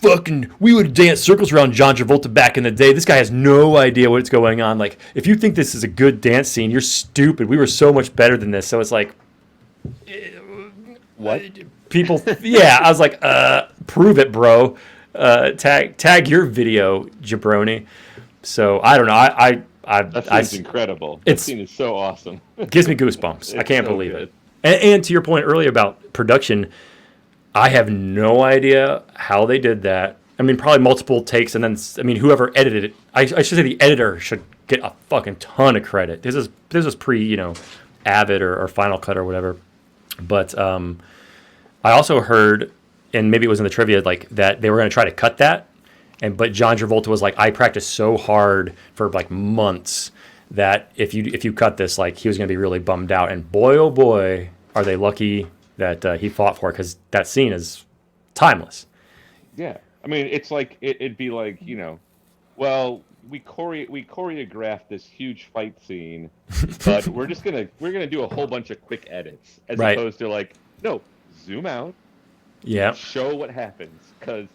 Speaker 1: "Fucking, we would dance circles around John Travolta back in the day. This guy has no idea what's going on. Like, if you think this is a good dance scene, you're stupid. We were so much better than this." So it's like,
Speaker 3: What?
Speaker 1: people, yeah. I was like, prove it, bro. Tag your video, jabroni. So I don't know.
Speaker 3: That scene's incredible. That scene is so awesome.
Speaker 1: It gives me goosebumps. I
Speaker 3: It's
Speaker 1: can't
Speaker 3: so
Speaker 1: believe
Speaker 3: good.
Speaker 1: it. And to your point earlier about production, I have no idea how they did that. I mean, probably multiple takes, and then whoever edited it. I should say the editor should get a fucking ton of credit. This is pre Avid or Final Cut or whatever. But I also heard, and maybe it was in the trivia, like that they were going to try to cut that. But John Travolta was like, I practiced so hard for like months that if you cut this, like he was going to be really bummed out. And boy, oh boy, are they lucky that he fought for it, because that scene is timeless.
Speaker 3: Yeah. I mean, it's like it'd be like, well, we choreographed this huge fight scene, but we're gonna do a whole bunch of quick edits as
Speaker 1: Right.
Speaker 3: opposed to like, no, zoom out,
Speaker 1: Yeah.
Speaker 3: show what happens, because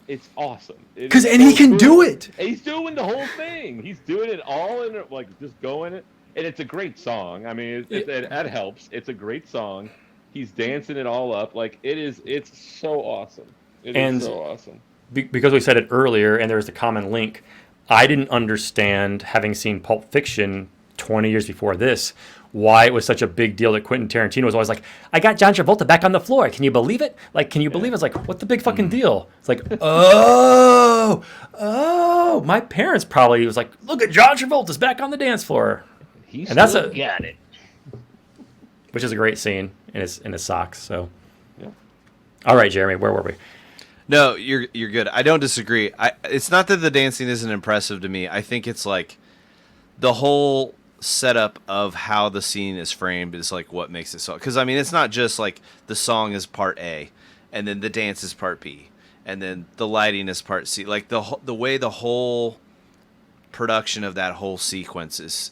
Speaker 3: it's awesome.
Speaker 1: Because he can do it.
Speaker 3: And he's doing the whole thing. He's doing it all in it, like just going it, and it's a great song. I mean, that helps. It's a great song. He's dancing it all up. Like it's so awesome. It is so awesome.
Speaker 1: Because we said it earlier, and there's a common link. I didn't understand, having seen Pulp Fiction 20 years before this, why it was such a big deal that Quentin Tarantino was always like, I got John Travolta back on the floor. Can you believe it? Like, can you believe it? It's like, what's the big fucking deal? It's like, oh, my parents probably was like, look at John Travolta's back on the dance floor.
Speaker 3: He's
Speaker 1: And that's
Speaker 3: still
Speaker 1: a-
Speaker 3: got it.
Speaker 1: Which is a great scene in his socks. So,
Speaker 3: Yeah.
Speaker 1: all right, Jeremy, where were we?
Speaker 2: No, you're good. I don't disagree. It's not that the dancing isn't impressive to me. I think it's like the whole setup of how the scene is framed is like what makes it so. Because I mean, it's not just like the song is part A, and then the dance is part B, and then the lighting is part C. Like the way the whole production of that whole sequence is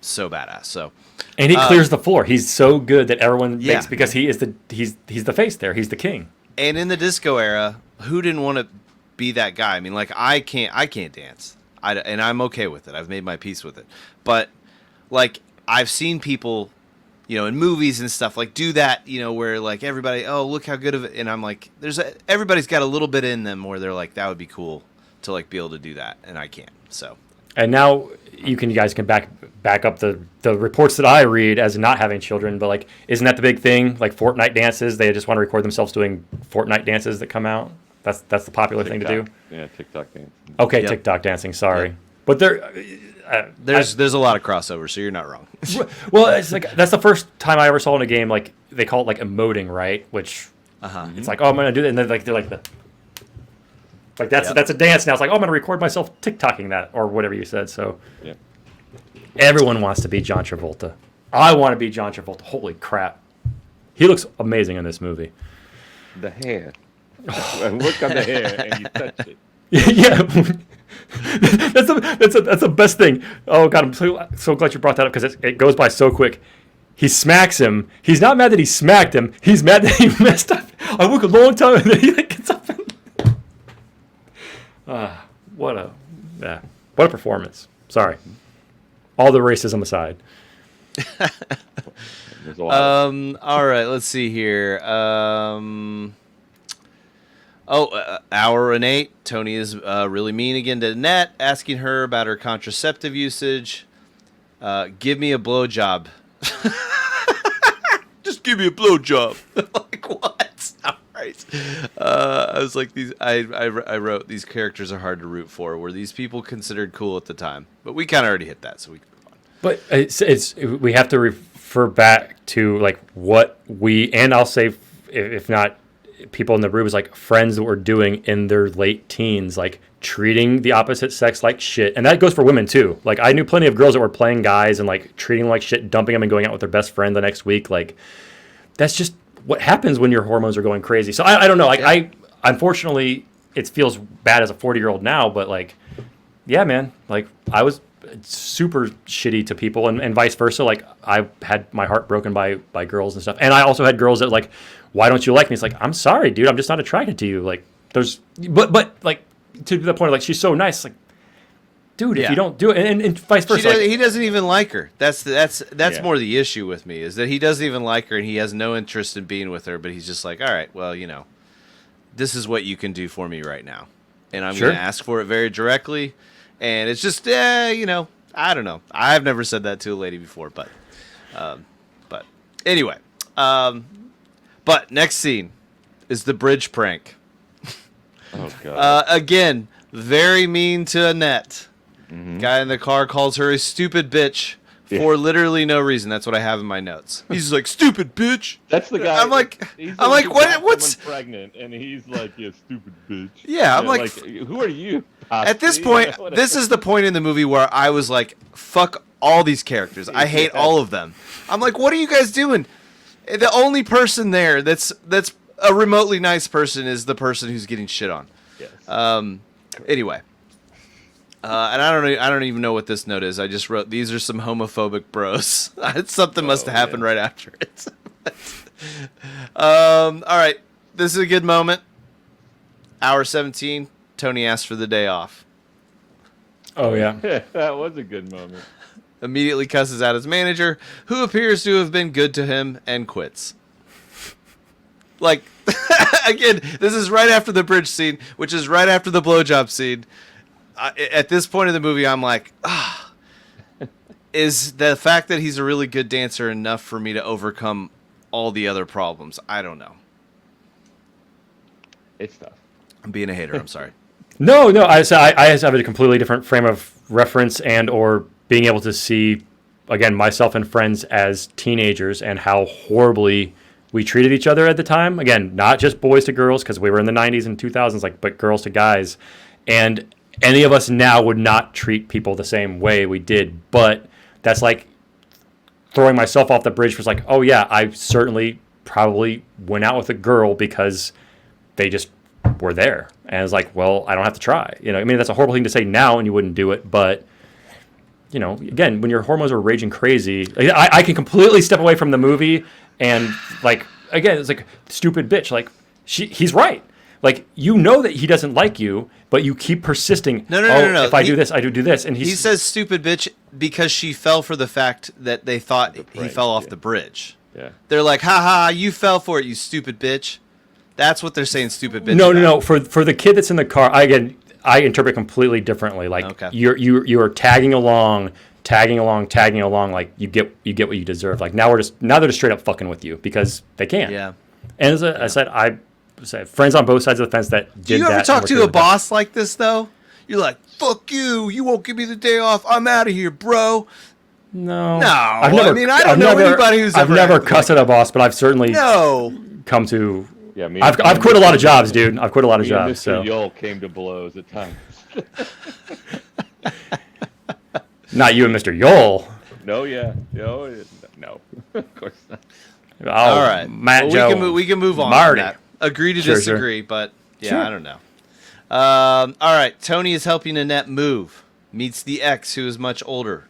Speaker 2: so badass. So.
Speaker 1: And he clears the floor. He's so good that everyone
Speaker 2: Yeah.
Speaker 1: thinks, because he's the face there. He's the king.
Speaker 2: And in the disco era, who didn't want to be that guy? I mean, like I can't dance, and I'm okay with it. I've made my peace with it. But like I've seen people, in movies and stuff, like do that, where like everybody, oh look how good of it, and I'm like, everybody's got a little bit in them where they're like, that would be cool to like be able to do that, and I can't. So.
Speaker 1: And now you guys can back up the reports that I read as not having children, but like, isn't that the big thing? Like Fortnite dances, they just want to record themselves doing Fortnite dances that come out. That's the popular thing to do.
Speaker 3: Yeah, TikTok dance.
Speaker 1: Okay,
Speaker 2: Yep.
Speaker 1: TikTok dancing. Sorry,
Speaker 2: Yep.
Speaker 1: but
Speaker 2: There's a lot of crossover, so you're not wrong.
Speaker 1: well, it's like that's the first time I ever saw in a game, like they call it like emoting, right? Which it's like, oh, I'm gonna do that, and then like they're like that's a dance now. It's like, oh, I'm gonna record myself TikToking that or whatever you said. So
Speaker 3: Yeah.
Speaker 1: everyone wants to be John Travolta. I want to be John Travolta. Holy crap. He looks amazing in this movie.
Speaker 3: The hair. Look on the hair and you touch it.
Speaker 1: Yeah. That's the best thing. Oh, God, I'm so glad you brought that up because it goes by so quick. He smacks him. He's not mad that he smacked him. He's mad that he messed up. I work a long time and then he gets up and... what a performance. Sorry. All the racism aside.
Speaker 3: There's a lot.
Speaker 2: All right, let's see here. Hour and 8. Tony is really mean again to Annette, asking her about her contraceptive usage. Give me a blowjob. Just give me a blowjob. Like, what? All right. I was like, I wrote, these characters are hard to root for. Were these people considered cool at the time? But we kind of already hit that, so we can move on.
Speaker 1: But it's we have to refer back to like what we, and I'll say, if not people in the room, is like friends that were doing in their late teens, like treating the opposite sex like shit. And that goes for women too. Like I knew plenty of girls that were playing guys and like treating them like shit, dumping them and going out with their best friend the next week. Like that's just what happens when your hormones are going crazy. So I don't know. Like I unfortunately it feels bad as a 40-year-old now, but like, yeah, man, like I was super shitty to people and vice versa. Like I had my heart broken by girls and stuff. And I also had girls that like, why don't you like me? It's like, I'm sorry, dude. I'm just not attracted to you. Like but like to the point of like, she's so nice. Like, dude, if you don't do it and vice versa.
Speaker 2: He doesn't even like her. That's more the issue with me is that he doesn't even like her and he has no interest in being with her. But he's just like, all right, well, this is what you can do for me right now. And I'm going to ask for it very directly. And it's just, I don't know. I've never said that to a lady before, but anyway. But next scene is the bridge prank.
Speaker 3: Oh, God.
Speaker 2: Again, very mean to Annette.
Speaker 3: Mm-hmm.
Speaker 2: Guy in the car calls her a stupid bitch for literally no reason. That's what I have in my notes. He's like, stupid bitch.
Speaker 3: That's the guy.
Speaker 2: I'm like, what's
Speaker 3: pregnant? And he's like, yeah, stupid bitch.
Speaker 2: Yeah, I'm like,
Speaker 3: who are you?
Speaker 2: At this point, this is the point in the movie where I was like, fuck all these characters. I hate all of them. I'm like, what are you guys doing? The only person there that's a remotely nice person is the person who's getting shit on.
Speaker 3: Yes.
Speaker 2: Anyway. And I don't even know what this note is. I just wrote, these are some homophobic bros. Something must have happened right after it. All right. This is a good moment. Hour 17. Tony asked for the day off.
Speaker 1: Oh, yeah.
Speaker 3: That was a good moment.
Speaker 2: Immediately cusses out his manager, who appears to have been good to him, and quits. Like, again, this is right after the bridge scene, which is right after the blowjob scene. At this point in the movie, I'm like, is the fact that he's a really good dancer enough for me to overcome all the other problems? I don't know.
Speaker 3: It's tough.
Speaker 2: I'm being a hater. I'm sorry.
Speaker 1: No. I just have a completely different frame of reference and or being able to see, again, myself and friends as teenagers and how horribly we treated each other at the time. Again, not just boys to girls because we were in the 90s and 2000s, but girls to guys. And any of us now would not treat people the same way we did. But that's like throwing myself off the bridge was like, oh, yeah, I certainly probably went out with a girl because they just were there. And it's like, well, I don't have to try. I mean, that's a horrible thing to say now and you wouldn't do it. But, again, when your hormones are raging crazy, I can completely step away from the movie and, like, again, it's like, stupid bitch. Like, he's right. Like, that he doesn't like you, but you keep persisting. No. If I do this, I do this. And he
Speaker 2: says stupid bitch because she fell for the fact that they thought he fell off the bridge.
Speaker 3: Yeah.
Speaker 2: They're like, ha, you fell for it, you stupid bitch. That's what they're saying, stupid bitch.
Speaker 1: No. For the kid that's in the car, I interpret completely differently. Like, okay. You're tagging along. Like, you get what you deserve. Like, now they're just straight up fucking with you because they can.
Speaker 2: Yeah.
Speaker 1: And as I said, I friends on both sides of the fence that did that.
Speaker 2: Do you ever talk to a boss like this, though? You're like, fuck you. You won't give me the day off. I'm out of here, bro.
Speaker 1: No.
Speaker 2: I don't know anybody who's ever...
Speaker 1: I've never cussed at a boss, but I've certainly come to...
Speaker 3: Yeah,
Speaker 1: I've quit a lot of jobs, dude. I've quit a lot of jobs.
Speaker 3: Mr. Yole came to blows at times.
Speaker 1: Not you and Mr. Yole.
Speaker 3: No, yeah. No, No, of course not.
Speaker 1: Oh,
Speaker 2: All right,
Speaker 1: Matt
Speaker 2: well,
Speaker 1: Jones.
Speaker 2: we can move on.
Speaker 1: Marty.
Speaker 2: From that. Agree to
Speaker 1: Sure,
Speaker 2: disagree, but yeah,
Speaker 1: Sure.
Speaker 2: I don't know. All right, Tony is helping Annette move. Meets the ex, who is much older.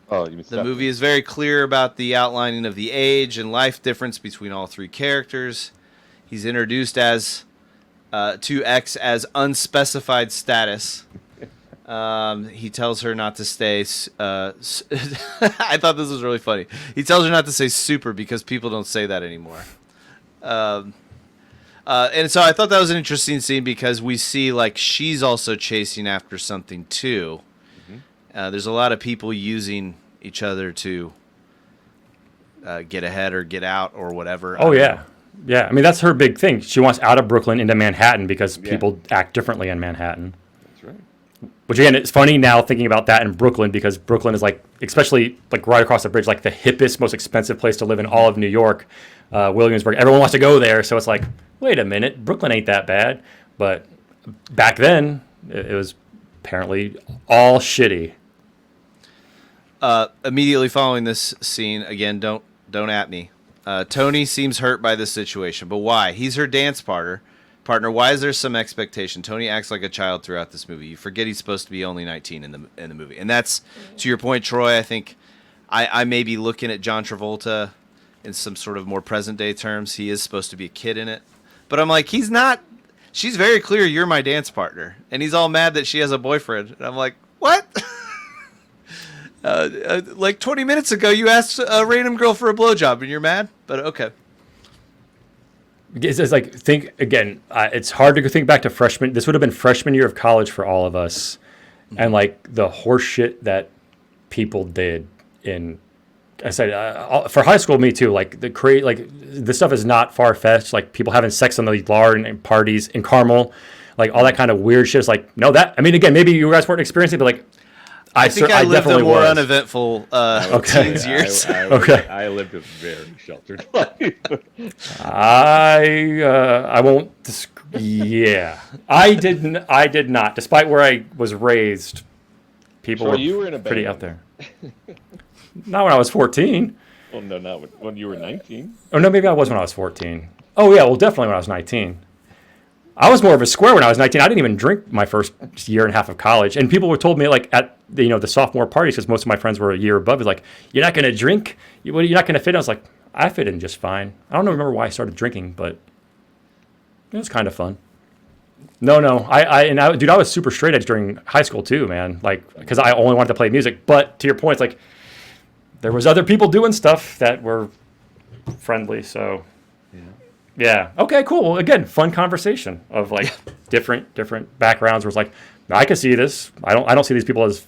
Speaker 3: Oh, you
Speaker 2: The movie is very clear about the outlining of the age and life difference between all three characters. He's introduced as to X as unspecified status. He tells her not to stay. I thought this was really funny. He tells her not to say super because people don't say that anymore. And so I thought that was an interesting scene because we see like she's also chasing after something too. There's a lot of people using each other to get ahead or get out or whatever.
Speaker 1: Oh, yeah. Yeah. I mean, that's her big thing. She wants out of Brooklyn into Manhattan because people act differently in Manhattan.
Speaker 3: That's right.
Speaker 1: Which, again, it's funny now thinking about that in Brooklyn because Brooklyn is like, especially like right across the bridge, like the hippest, most expensive place to live in all of New York, Williamsburg. Everyone wants to go there. So it's like, wait a minute, Brooklyn ain't that bad. But back then, it was apparently all shitty.
Speaker 2: Immediately following this scene, again, don't at me. Tony seems hurt by this situation, but why? He's her dance partner. Why is there some expectation? Tony acts like a child throughout this movie. You forget he's supposed to be only 19 in the movie, and that's to your point, Troy. I think I may be looking at John Travolta in some sort of more present day terms. He is supposed to be a kid in it, but I'm like, he's not. She's very clear. You're my dance partner, and he's all mad that she has a boyfriend. And I'm like, what? Like 20 minutes ago, you asked a random girl for a blowjob, and you're mad. But okay.
Speaker 1: It's like, think again, it's hard to think back to freshman. This would have been freshman year of college for all of us. And like the horse shit that people did I said, for high school, me too. Like this stuff is not far fetched. Like people having sex on the yard and parties in Carmel, like all that kind of weird shit. It's like, no, I mean, again, maybe you guys weren't experiencing it, but like,
Speaker 2: I think I lived a more
Speaker 1: was.
Speaker 2: uneventful teens years.
Speaker 1: Okay.
Speaker 3: I lived a very sheltered life.
Speaker 1: I won't. Yeah, I did not. Despite where I was raised, people were
Speaker 3: you were in a band.
Speaker 1: pretty out there. Not when I was 14.
Speaker 3: Well, no, not when you were 19.
Speaker 1: Oh no, maybe I was when I was 14. Oh yeah, well definitely when I was 19. I was more of a square when I was 19. I didn't even drink my first year and a half of college. And people were told me like at the sophomore parties, because most of my friends were a year above, is like, you're not going to drink? You're not going to fit in? I was like, I fit in just fine. I don't remember why I started drinking, but it was kind of fun. No, dude, I was super straight edge during high school too, man. Like, because I only wanted to play music. But to your point, it's like, there was other people doing stuff that were friendly, so... Yeah. Okay, cool. Well, again, fun conversation of like different backgrounds where it's like, I can see this. I don't see these people as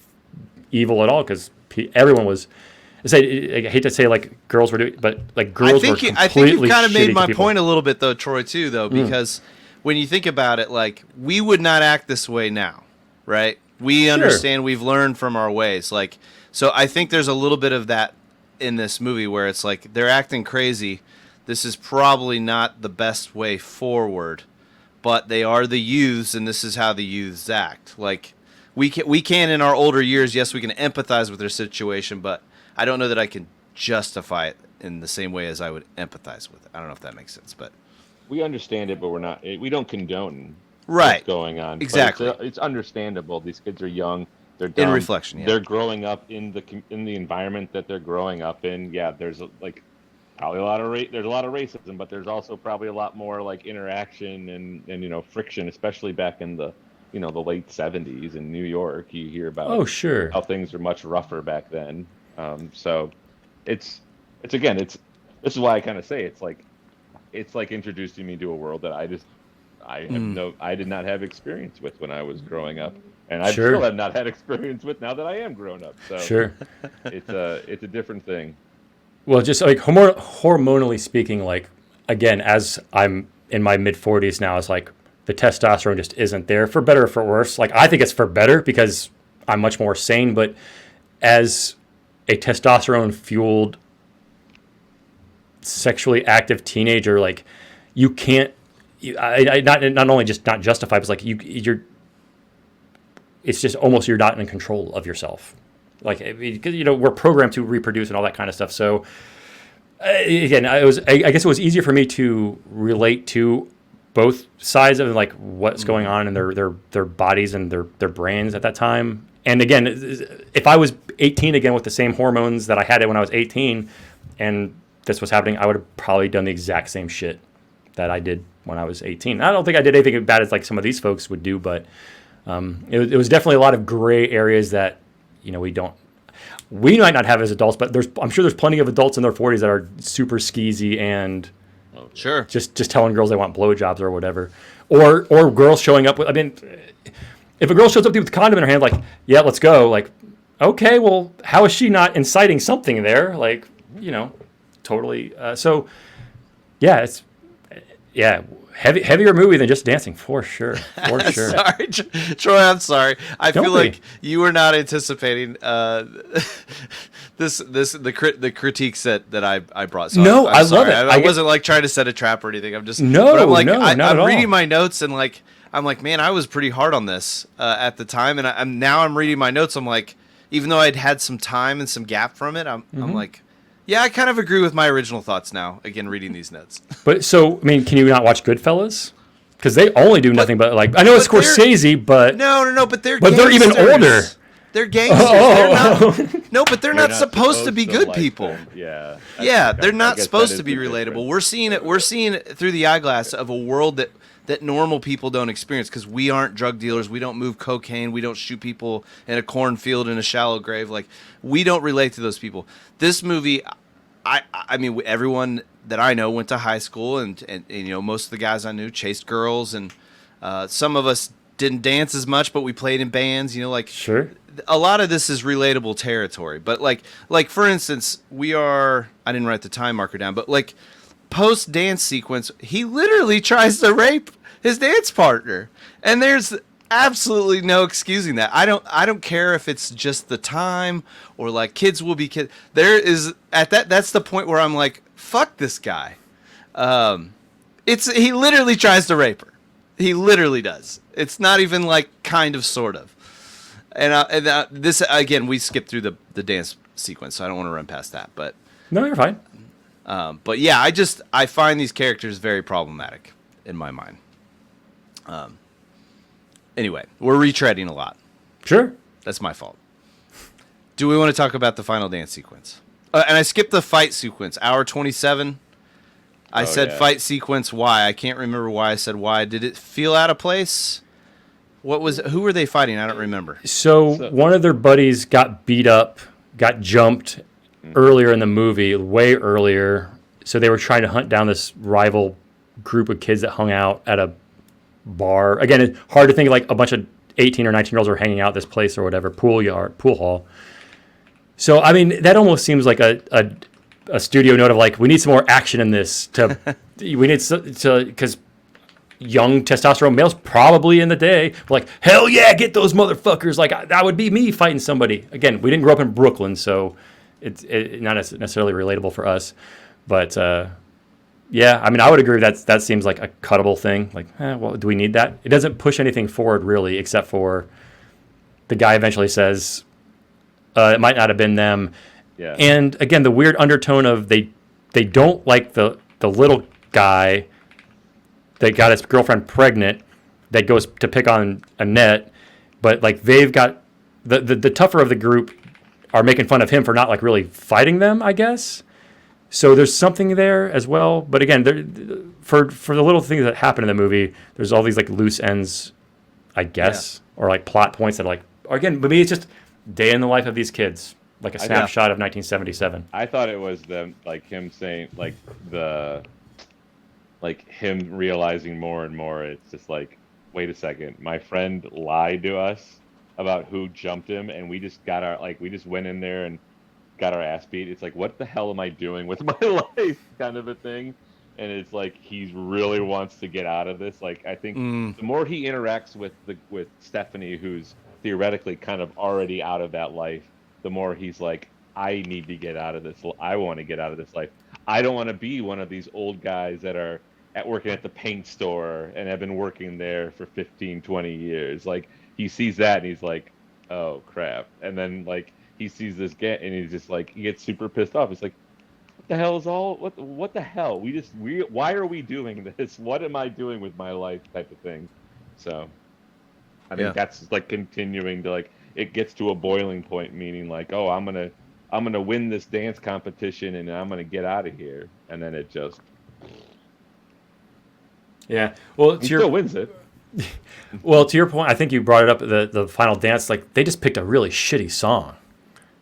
Speaker 1: evil at all because everyone was. I hate to say like girls were doing, but like girls were completely
Speaker 2: I think you've kind of made my
Speaker 1: people.
Speaker 2: point a little bit though, Troy, too, though, because when you think about it, like we would not act this way now, right? We understand. We've learned from our ways. Like, so I think there's a little bit of that in this movie where it's like they're acting crazy. This is probably not the best way forward, but they are the youths, and this is how the youths act. Like, we can in our older years, yes, we can empathize with their situation, but I don't know that I can justify it in the same way as I would empathize with it. I don't know if that makes sense, but
Speaker 3: we understand it, but we don't condone
Speaker 2: what's going
Speaker 3: on.
Speaker 2: Exactly.
Speaker 3: It's understandable. These kids are young. They're dumb.
Speaker 2: In reflection, yeah.
Speaker 3: They're growing up in the environment that they're growing up in. Yeah, there's like probably there's a lot of racism, but there's also probably a lot more like interaction and friction, especially back in the the late 70s in New York. You hear about how things are much rougher back then. So this is why I kind of say it's like introducing me to a world that I did not have experience with when I was growing up, and I still have not had experience with now that I am grown up. So it's a different thing.
Speaker 1: Well, just like hormonally speaking, like again, as I'm in my mid 40s now, it's like the testosterone just isn't there, for better or for worse. Like I think it's for better because I'm much more sane, but as a testosterone fueled sexually active teenager, like you can't, not only just not justify, but it's like you're it's just almost you're not in control of yourself. Like, because we're programmed to reproduce and all that kind of stuff. So again, I guess it was easier for me to relate to both sides of like what's going on in their bodies and their brains at that time. And again, if I was 18 again with the same hormones that I had when I was 18, and this was happening, I would have probably done the exact same shit that I did when I was 18. I don't think I did anything bad as like some of these folks would do, but it was definitely a lot of gray areas that we might not have as adults, but I'm sure there's plenty of adults in their 40s that are super skeezy and
Speaker 2: Sure.
Speaker 1: just telling girls they want blowjobs or whatever, or girls showing up with. I mean, if a girl shows up to you with a condom in her hand, like, yeah, let's go. Like, okay, well, how is she not inciting something there? Like, totally. So, yeah, it's heavier movie than just dancing for sure. For sure.
Speaker 2: Sorry, Troy. I'm sorry. I
Speaker 1: Don't
Speaker 2: feel
Speaker 1: be.
Speaker 2: like you were not anticipating the critiques that I brought. So
Speaker 1: No,
Speaker 2: I'm
Speaker 1: I love
Speaker 2: sorry.
Speaker 1: it.
Speaker 2: I wasn't like trying to set a trap or anything. I'm just
Speaker 1: No,
Speaker 2: but I'm like,
Speaker 1: no, not at
Speaker 2: I'm
Speaker 1: all.
Speaker 2: reading my notes and like I'm like, man, I was pretty hard on this at the time, and I'm reading my notes. I'm like, even though I'd had some time and some gap from it, I'm like, yeah, I kind of agree with my original thoughts now. Again, reading these notes.
Speaker 1: But so, I mean, can you not watch Goodfellas? Because they only do nothing but like, I know it's
Speaker 2: but they're-
Speaker 1: Scorsese, but
Speaker 2: No, but they're
Speaker 1: even
Speaker 2: gangsters.
Speaker 1: older.
Speaker 2: They're gangsters.
Speaker 1: Oh.
Speaker 2: They're not, no, but they're not supposed to be good
Speaker 3: like
Speaker 2: people.
Speaker 3: them. Yeah.
Speaker 2: Yeah, they're
Speaker 3: I
Speaker 2: not
Speaker 3: guess
Speaker 2: supposed
Speaker 3: that
Speaker 2: to
Speaker 3: is
Speaker 2: be
Speaker 3: the
Speaker 2: relatable.
Speaker 3: difference.
Speaker 2: We're seeing it through the eyeglass of a world that normal people don't experience because we aren't drug dealers. We don't move cocaine. We don't shoot people in a cornfield in a shallow grave. Like, we don't relate to those people. This movie, I mean, everyone that I know went to high school, and most of the guys I knew chased girls, and some of us didn't dance as much, but we played in bands.
Speaker 1: Sure.
Speaker 2: A lot of this is relatable territory. But like for instance, I didn't write the time marker down, but like post dance sequence, he literally tries to rape his dance partner, and there's absolutely no excusing that. I don't care if it's just the time or like kids will be kids. There is that's the point where I'm like, fuck this guy. He literally tries to rape her. He literally does. It's not even like kind of sort of. And this again, we skipped through the dance sequence, so I don't want to run past that. But
Speaker 1: No, you're fine.
Speaker 2: but yeah, I find these characters very problematic in my mind. Anyway, we're retreading a lot.
Speaker 1: Sure.
Speaker 2: That's my fault. Do we want to talk about the final dance sequence? And I skipped the fight sequence, hour 27. I said
Speaker 3: yeah.
Speaker 2: fight sequence. Why? I can't remember why I said why. Did it feel out of place? Who were they fighting? I don't remember.
Speaker 1: So one of their buddies got beat up, got jumped earlier in the movie, way earlier. So they were trying to hunt down this rival group of kids that hung out at a bar. Again, it's hard to think like a bunch of 18 or 19-year-olds were hanging out at this place or whatever, pool hall. So, I mean, that almost seems like a studio note of like, we need some more action in this because young testosterone males probably in the day were like, hell yeah, get those motherfuckers. Like, that would be me fighting somebody. Again, we didn't grow up in Brooklyn, so it's not necessarily relatable for us. But, yeah, I mean, I would agree that seems like a cuttable thing. Like, well, do we need that? It doesn't push anything forward, really, except for the guy eventually says, it might not have been them.
Speaker 3: Yeah.
Speaker 1: And, again, the weird undertone of they don't like the little guy that got his girlfriend pregnant that goes to pick on Annette, but, like, they've got the tougher of the group are making fun of him for not, like, really fighting them, I guess. So there's something there as well. But again, for the little things that happen in the movie, there's all these like loose ends, I guess, or like plot points that are like, or again, but maybe it's just day in the life of these kids, like a snapshot of 1977.
Speaker 3: I thought it was them, like him saying, him realizing more and more. It's just like, wait a second, my friend lied to us about who jumped him, and we just went in there and got our ass beat. It's like, what the hell am I doing with my life, kind of a thing. And it's like he really wants to get out of this. Like, I think the more he interacts with Stephanie, who's theoretically kind of already out of that life, the more he's like, I need to get out of this. I want to get out of this life. I don't want to be one of these old guys that are working at the paint store and have been working there for 15, 20 years. Like, he sees that and he's like, oh crap. And then like he sees this get and he's just like, he gets super pissed off. It's like, what the hell is all what the hell? Why are we doing this? What am I doing with my life type of thing. So I think that's like continuing to like it gets to a boiling point, meaning like, oh, I'm gonna win this dance competition and I'm gonna get out of here. And then it just
Speaker 1: Yeah. Well,
Speaker 3: he still wins it.
Speaker 1: well, to your point, I think you brought it up. The final dance, like they just picked a really shitty song.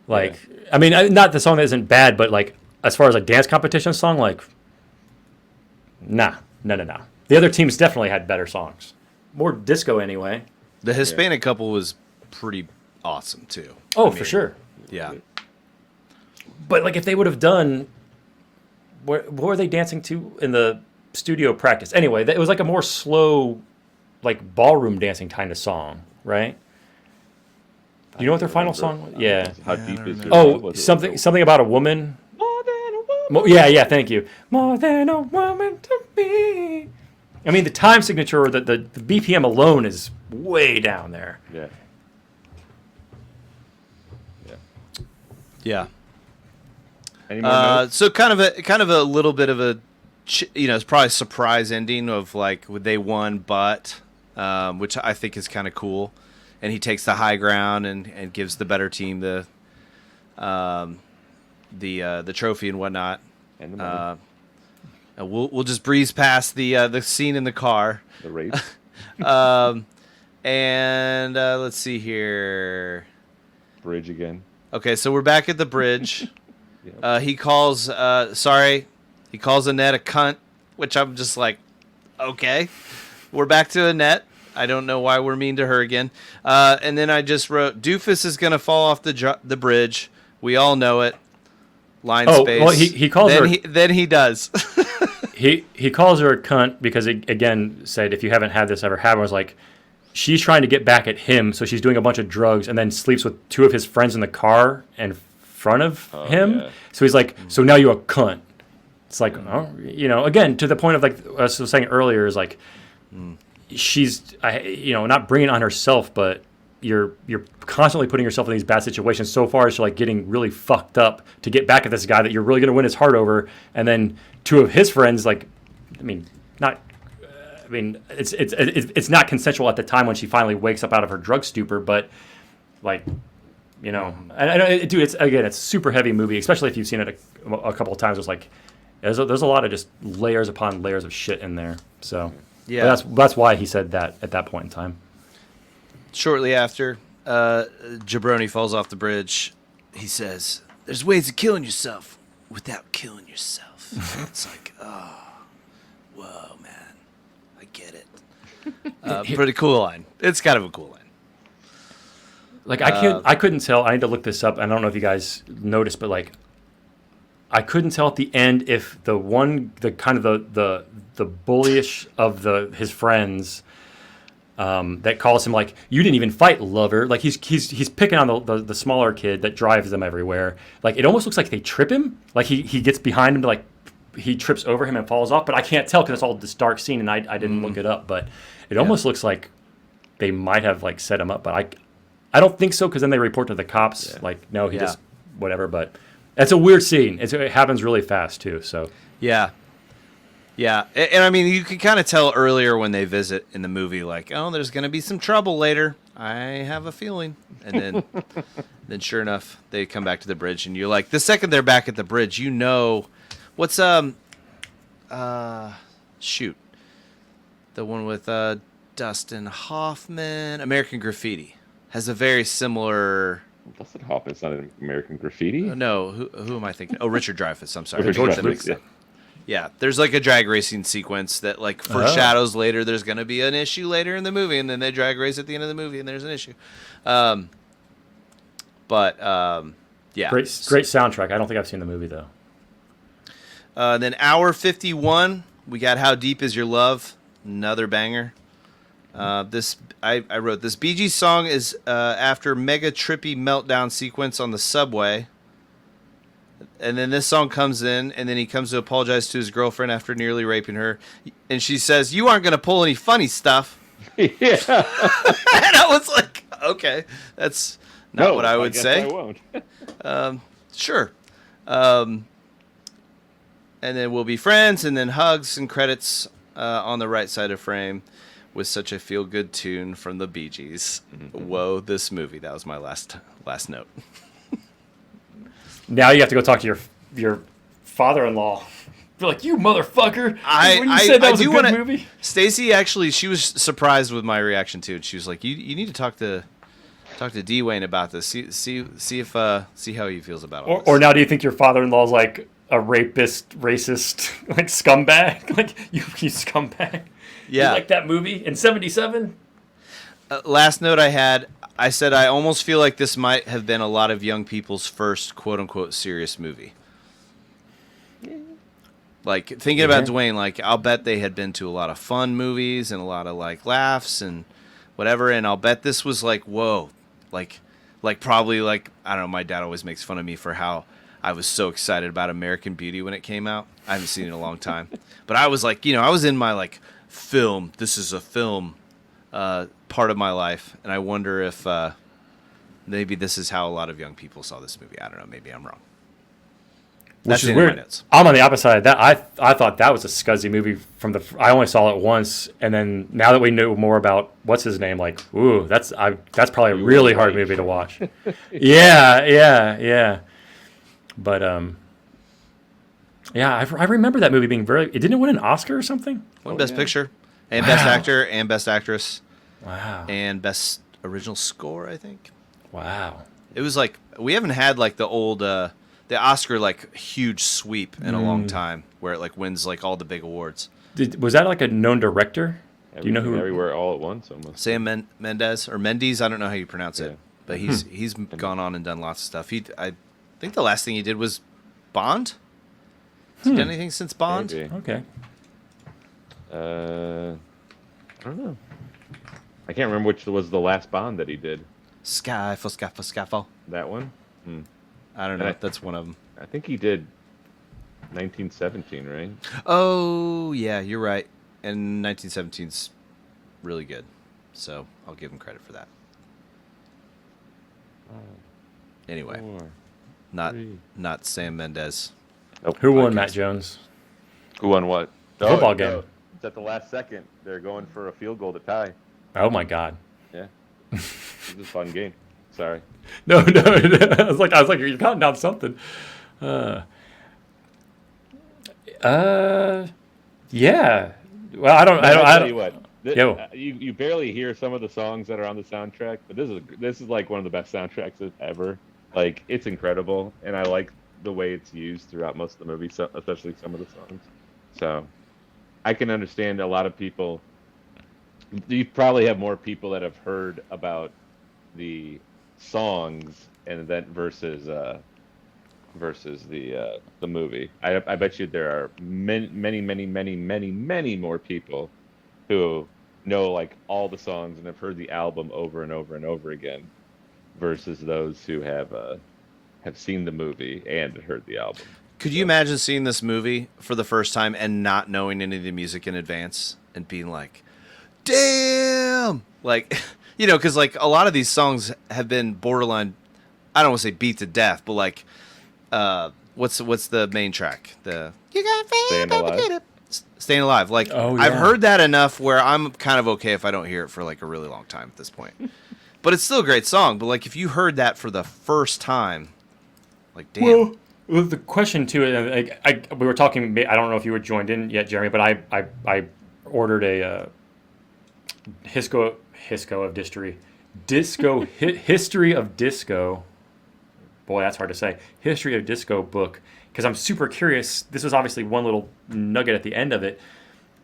Speaker 1: Like, I mean, not the song that isn't bad, but like as far as a dance competition song, like, nah, no. The other teams definitely had better songs, more disco anyway.
Speaker 2: The Hispanic couple was pretty awesome too.
Speaker 1: Oh, for sure.
Speaker 2: Yeah.
Speaker 1: But like, if they would have done, what were they dancing to in the studio practice? Anyway, it was like a more slow, like ballroom dancing kind of song, right? Do you know what their final song was? Yeah.
Speaker 3: How deep is your
Speaker 1: Oh,
Speaker 3: love? Was it
Speaker 1: something about a woman.
Speaker 3: more than a woman?
Speaker 1: Yeah, thank you. More than a woman to me. I mean, the time signature, the BPM alone is way down there.
Speaker 3: Yeah.
Speaker 2: Yeah.
Speaker 3: Any more notes?
Speaker 2: So kind of a little bit of a, it's probably a surprise ending of like they won, but which I think is kind of cool, and he takes the high ground and gives the better team the trophy and whatnot.
Speaker 3: And the money.
Speaker 2: We'll just breeze past the scene in the car.
Speaker 3: The rape.
Speaker 2: And let's see here.
Speaker 3: Bridge again.
Speaker 2: Okay, so we're back at the bridge.
Speaker 3: Yep.
Speaker 2: He calls Annette a cunt, which I'm just like, okay. We're back to Annette. I don't know why we're mean to her again. And then I just wrote, Doofus is going to fall off the bridge. We all know it. Line space.
Speaker 1: Well, he calls her.
Speaker 2: Then he does.
Speaker 1: He calls her a cunt because it, again, said if you haven't had this ever happen, was like she's trying to get back at him, so she's doing a bunch of drugs and then sleeps with two of his friends in the car in front of him.
Speaker 3: Yeah.
Speaker 1: So he's like, so now you're a cunt. It's like, oh, again, to the point of like I was saying earlier, is like she's, not bringing it on herself, but you're constantly putting yourself in these bad situations so far as to like getting really fucked up to get back at this guy that you're really going to win his heart over, and then two of his friends, like, it's not consensual at the time when she finally wakes up out of her drug stupor, but like, dude, it's super heavy movie, especially if you've seen it a couple of times. It's like there's a lot of just layers upon layers of shit in there. So
Speaker 2: Yeah.
Speaker 1: that's why he said that at that point in time.
Speaker 2: Shortly after, Jabroni falls off the bridge. He says, "There's ways of killing yourself without killing yourself." It's like, oh, whoa, man, I get it. Pretty cool line. It's kind of a cool line.
Speaker 1: Like I couldn't tell. I need to look this up. I don't know if you guys noticed, but like I couldn't tell at the end if the bullyish of his friends that calls him like, you didn't even fight, lover. Like he's picking on the smaller kid that drives them everywhere. Like it almost looks like they trip him. Like he gets behind him to like he trips over him and falls off. But I can't tell because it's all this dark scene and I didn't look it up. But it almost looks like they might have like set him up. But I don't think so because then they report to the cops. Yeah. Like no, he just whatever. But it's a weird scene. It happens really fast too. So
Speaker 2: yeah. And I mean, you can kind of tell earlier when they visit in the movie, like, oh, there's going to be some trouble later. I have a feeling. And then sure enough, they come back to the bridge, and you're like, the second they're back at the bridge, what's the one with Dustin Hoffman, American Graffiti, has a very similar.
Speaker 3: Dustin Hoffman's not an American Graffiti.
Speaker 2: No, who am I thinking? Oh, Richard Dreyfuss. I'm sorry.
Speaker 3: Richard
Speaker 2: That makes
Speaker 3: Dreyfuss,
Speaker 2: sense. Yeah, there's like a drag racing sequence that like foreshadows later there's going to be an issue later in the movie, and then they drag race at the end of the movie and there's an issue. Yeah.
Speaker 1: Great soundtrack. I don't think I've seen the movie though.
Speaker 2: Then hour 51, we got How Deep Is Your Love, another banger. I wrote this Bee Gees song is after mega trippy meltdown sequence on the subway. And then this song comes in, and then he comes to apologize to his girlfriend after nearly raping her. And she says, "You aren't going to pull any funny stuff."
Speaker 3: Yeah.
Speaker 2: And I was like, okay, that's not what I would say.
Speaker 3: I won't.
Speaker 2: Sure. and then we'll be friends, and then hugs and credits on the right side of frame with such a feel-good tune from the Bee Gees. Whoa, this movie. That was my last note.
Speaker 1: Now you have to go talk to your father-in-law. You're like, you motherfucker. When you said that was a good movie.
Speaker 2: Stacy, actually, she was surprised with my reaction to it. She was like, you need to talk to D-Wayne about this. See how he feels about it.
Speaker 1: Or now do you think your father-in-law is like a rapist, racist, like scumbag? Like, you scumbag.
Speaker 2: Yeah.
Speaker 1: You like that movie in 77?
Speaker 2: Last note I said I almost feel like this might have been a lot of young people's first quote-unquote serious movie. Like, thinking about Dwayne, like, I'll bet they had been to a lot of fun movies and a lot of, like, laughs and whatever, and I'll bet this was like, whoa. Like probably, like, I don't know, my dad always makes fun of me for how I was so excited about American Beauty when it came out. I haven't seen it in a long time. But I was like, I was in my, like, this is a film part of my life, and I wonder if maybe this is how a lot of young people saw this movie. I don't know. Maybe I'm wrong.
Speaker 1: Which is weird. I'm on the opposite side of that. I thought that was a scuzzy movie I only saw it once, and then now that we know more about what's his name, like, ooh, that's probably a really hard movie to watch. Yeah. But yeah, I remember that movie being didn't it win an Oscar or something?
Speaker 2: Won Best Picture, and Best Actor, and Best Actress.
Speaker 1: Wow.
Speaker 2: And Best Original Score, I think.
Speaker 1: Wow.
Speaker 2: It was like, we haven't had like the old the Oscar like huge sweep in a long time, where it like wins like all the big awards.
Speaker 1: Was that like a known director? Do you know who?
Speaker 3: Everywhere All at Once, almost.
Speaker 2: Sam Mendes or Mendes, I don't know how you pronounce it, but he's gone on and done lots of stuff. I think the last thing he did was Bond. Has he done anything since Bond?
Speaker 3: Maybe.
Speaker 1: Okay.
Speaker 3: I don't know. I can't remember which was the last Bond that he did.
Speaker 2: Skyfall.
Speaker 3: That one?
Speaker 2: I don't know. That's one of them.
Speaker 3: I think he did 1917, right?
Speaker 2: Oh, yeah, you're right. And 1917's really good. So I'll give him credit for that. Anyway, not Sam Mendes.
Speaker 3: Nope.
Speaker 1: Who won, Matt Jones?
Speaker 3: Who won what?
Speaker 1: Football game.
Speaker 3: It's at the last second. They're going for a field goal to tie.
Speaker 1: Oh, my God.
Speaker 3: Yeah. This is a fun game. Sorry.
Speaker 1: No. I was like, you're counting down something. Yeah. Well, I don't.
Speaker 3: Tell you what.
Speaker 1: Yo.
Speaker 3: You barely hear some of the songs that are on the soundtrack, but this is like one of the best soundtracks ever. Like, it's incredible, and I like the way it's used throughout most of the movie, especially some of the songs. So, I can understand a lot of people. You probably have more people that have heard about the songs and then versus the movie. I bet you there are many more people who know like all the songs and have heard the album over and over and over again versus those who have seen the movie and heard the album.
Speaker 2: Could you imagine seeing this movie for the first time and not knowing any of the music in advance and being like, damn, like, because like a lot of these songs have been borderline, I don't want to say beat to death, but like, what's the main track? The you got
Speaker 3: Staying Alive.
Speaker 2: Staying Alive. Like, I've heard that enough where I'm kind of okay if I don't hear it for like a really long time at this point. But it's still a great song. But like, if you heard that for the first time, like, damn.
Speaker 1: Well, the question too, we were talking. I don't know if you were joined in yet, Jeremy, but I ordered a history of disco. Boy, that's hard to say. History of disco book, because I'm super curious. This was obviously one little nugget at the end of it,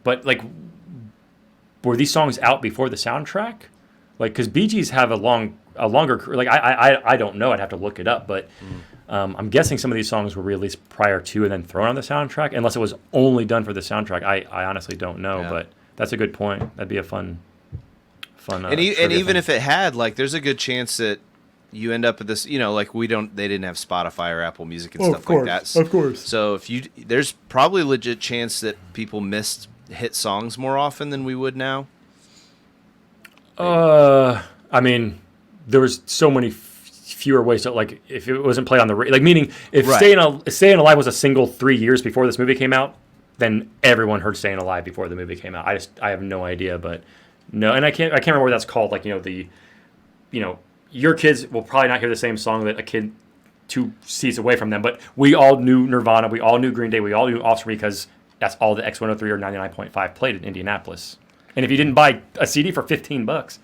Speaker 1: but like, were these songs out before the soundtrack? Like, because Bee Gees have a longer. Like, I don't know. I'd have to look it up, but. I'm guessing some of these songs were released prior to and then thrown on the soundtrack, unless it was only done for the soundtrack. I honestly don't know, but that's a good point. That'd be a fun.
Speaker 2: And even if it had, like, there's a good chance that you end up with this. Like they didn't have Spotify or Apple Music and stuff like that.
Speaker 1: Of course.
Speaker 2: So there's probably a legit chance that people missed hit songs more often than we would now.
Speaker 1: I mean, there was so many fewer ways to, like, if it wasn't played on the like, meaning if
Speaker 2: Right.
Speaker 1: Staying Alive was a single 3 years before this movie came out, then everyone heard Staying Alive before the movie came out. I have no idea, but no, and I can't remember what that's called. Like, your kids will probably not hear the same song that a kid 2 seats away from them, but we all knew Nirvana, we all knew Green Day, we all knew Offspring because that's all the X103 or 99.5 played in Indianapolis. And if you didn't buy a CD for $15,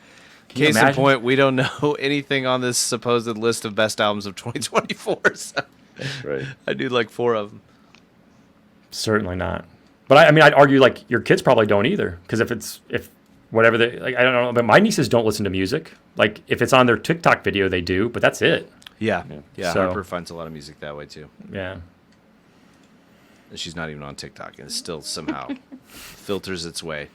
Speaker 1: can you
Speaker 2: Case in
Speaker 1: imagine?
Speaker 2: point, we don't know anything on this supposed list of best albums of 2024. So
Speaker 3: That's right.
Speaker 2: I do like 4 of them.
Speaker 1: Certainly not. But I mean, I'd argue like your kids probably don't either, because if whatever they like, I don't know, but my nieces don't listen to music. Like if it's on their TikTok video, they do, but that's it.
Speaker 2: Yeah.
Speaker 1: So-
Speaker 2: Harper finds a lot of music that way too.
Speaker 1: Yeah.
Speaker 2: And she's not even on TikTok, and it still somehow filters its way.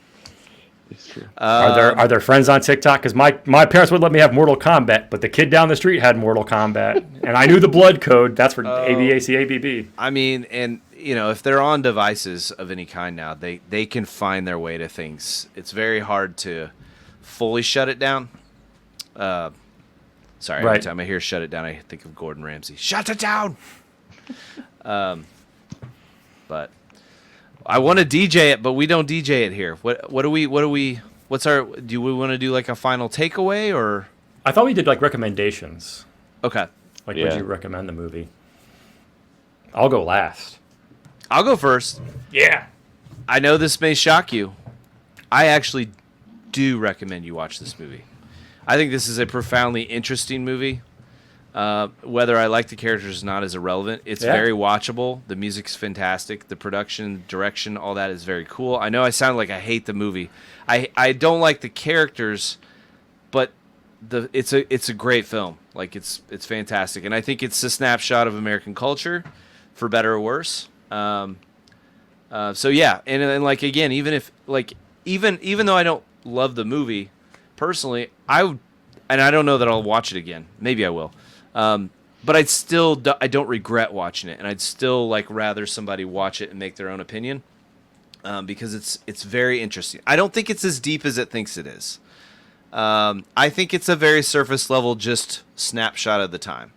Speaker 3: It's true.
Speaker 1: Are there friends on TikTok? Because my parents would let me have Mortal Kombat, but the kid down the street had Mortal Kombat, and I knew the blood code. That's for ABACABB.
Speaker 2: I mean, and if they're on devices of any kind now, they can find their way to things. It's very hard to fully shut it down. Sorry, every
Speaker 1: Right.
Speaker 2: time I hear "shut it down," I think of Gordon Ramsay. Shut it down. But I want to DJ it, but we don't DJ it here. What do we? What's our? Do we want to do like a final takeaway or?
Speaker 1: I thought we did like recommendations.
Speaker 2: Okay,
Speaker 1: Like,
Speaker 3: Yeah.
Speaker 1: would you recommend the movie? I'll go last.
Speaker 2: I'll go first.
Speaker 1: Yeah.
Speaker 2: I know this may shock you. I actually do recommend you watch this movie. I think this is a profoundly interesting movie. Whether I like the characters or not is irrelevant. It's
Speaker 1: Yeah.
Speaker 2: very watchable. The music's fantastic. The production, direction, all that is very cool. I know I sound like I hate the movie. I don't like the characters, but it's a great film. Like it's fantastic, and I think it's a snapshot of American culture, for better or worse. So yeah, and like again, even though I don't love the movie personally, I don't know that I'll watch it again. Maybe I will. But I don't regret watching it, and I'd still like rather somebody watch it and make their own opinion, because it's very interesting. I don't think it's as deep as it thinks it is. I think it's a very surface level, just snapshot of the time,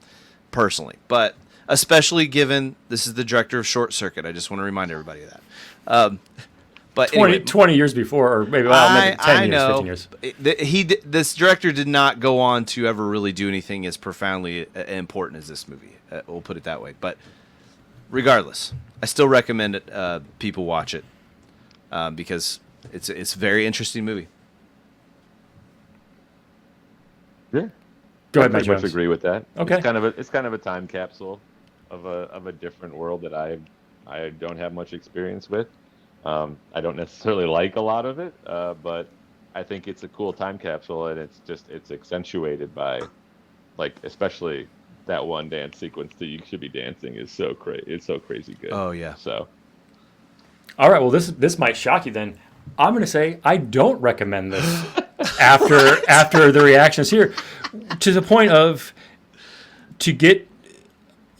Speaker 2: personally. But especially given this is the director of Short Circuit, I just want to remind everybody of that. But
Speaker 1: 20 years before, or maybe, maybe 10 years, 15 years.
Speaker 2: This director did not go on to ever really do anything as profoundly important as this movie. We'll put it that way. But regardless, I still recommend it. People watch it because it's a very interesting movie.
Speaker 3: Yeah.
Speaker 1: Go
Speaker 3: I
Speaker 1: ahead, Matt
Speaker 3: pretty much
Speaker 1: Jones.
Speaker 3: agree with that.
Speaker 1: Okay.
Speaker 3: It's kind of a time capsule of a different world that I don't have much experience with. I don't necessarily like a lot of it, but I think it's a cool time capsule, and it's accentuated by, like, especially that one dance sequence that you should be dancing is so crazy. It's so crazy good.
Speaker 2: Oh, yeah.
Speaker 3: So
Speaker 1: All right, well, this might shock you then. I'm going to say I don't recommend this after the reactions here, to the point of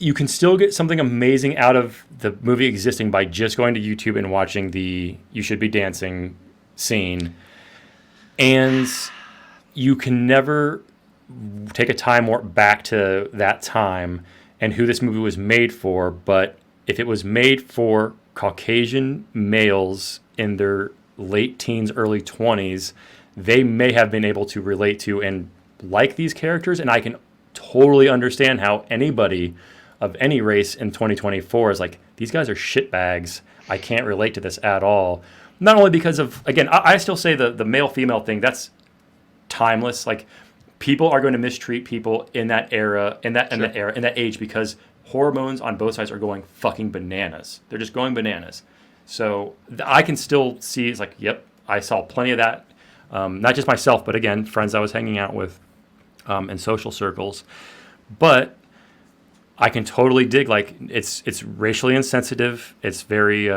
Speaker 1: you can still get something amazing out of the movie existing by just going to YouTube and watching the "You Should Be Dancing" scene, and you can never take a time warp back to that time and who this movie was made for. But if it was made for Caucasian males in their late teens, early 20s, they may have been able to relate to and like these characters. And I can totally understand how anybody of any race in 2024 is like, these guys are shitbags. I can't relate to this at all. Not only because of, again, I still say the male-female thing, that's timeless. Like, people are going to mistreat people in that era, in that age, because hormones on both sides are going fucking bananas. They're just going bananas. So I can still see, it's like, yep, I saw plenty of that. Not just myself, but again, friends I was hanging out with in social circles. But I can totally dig, like, it's racially insensitive. It's very,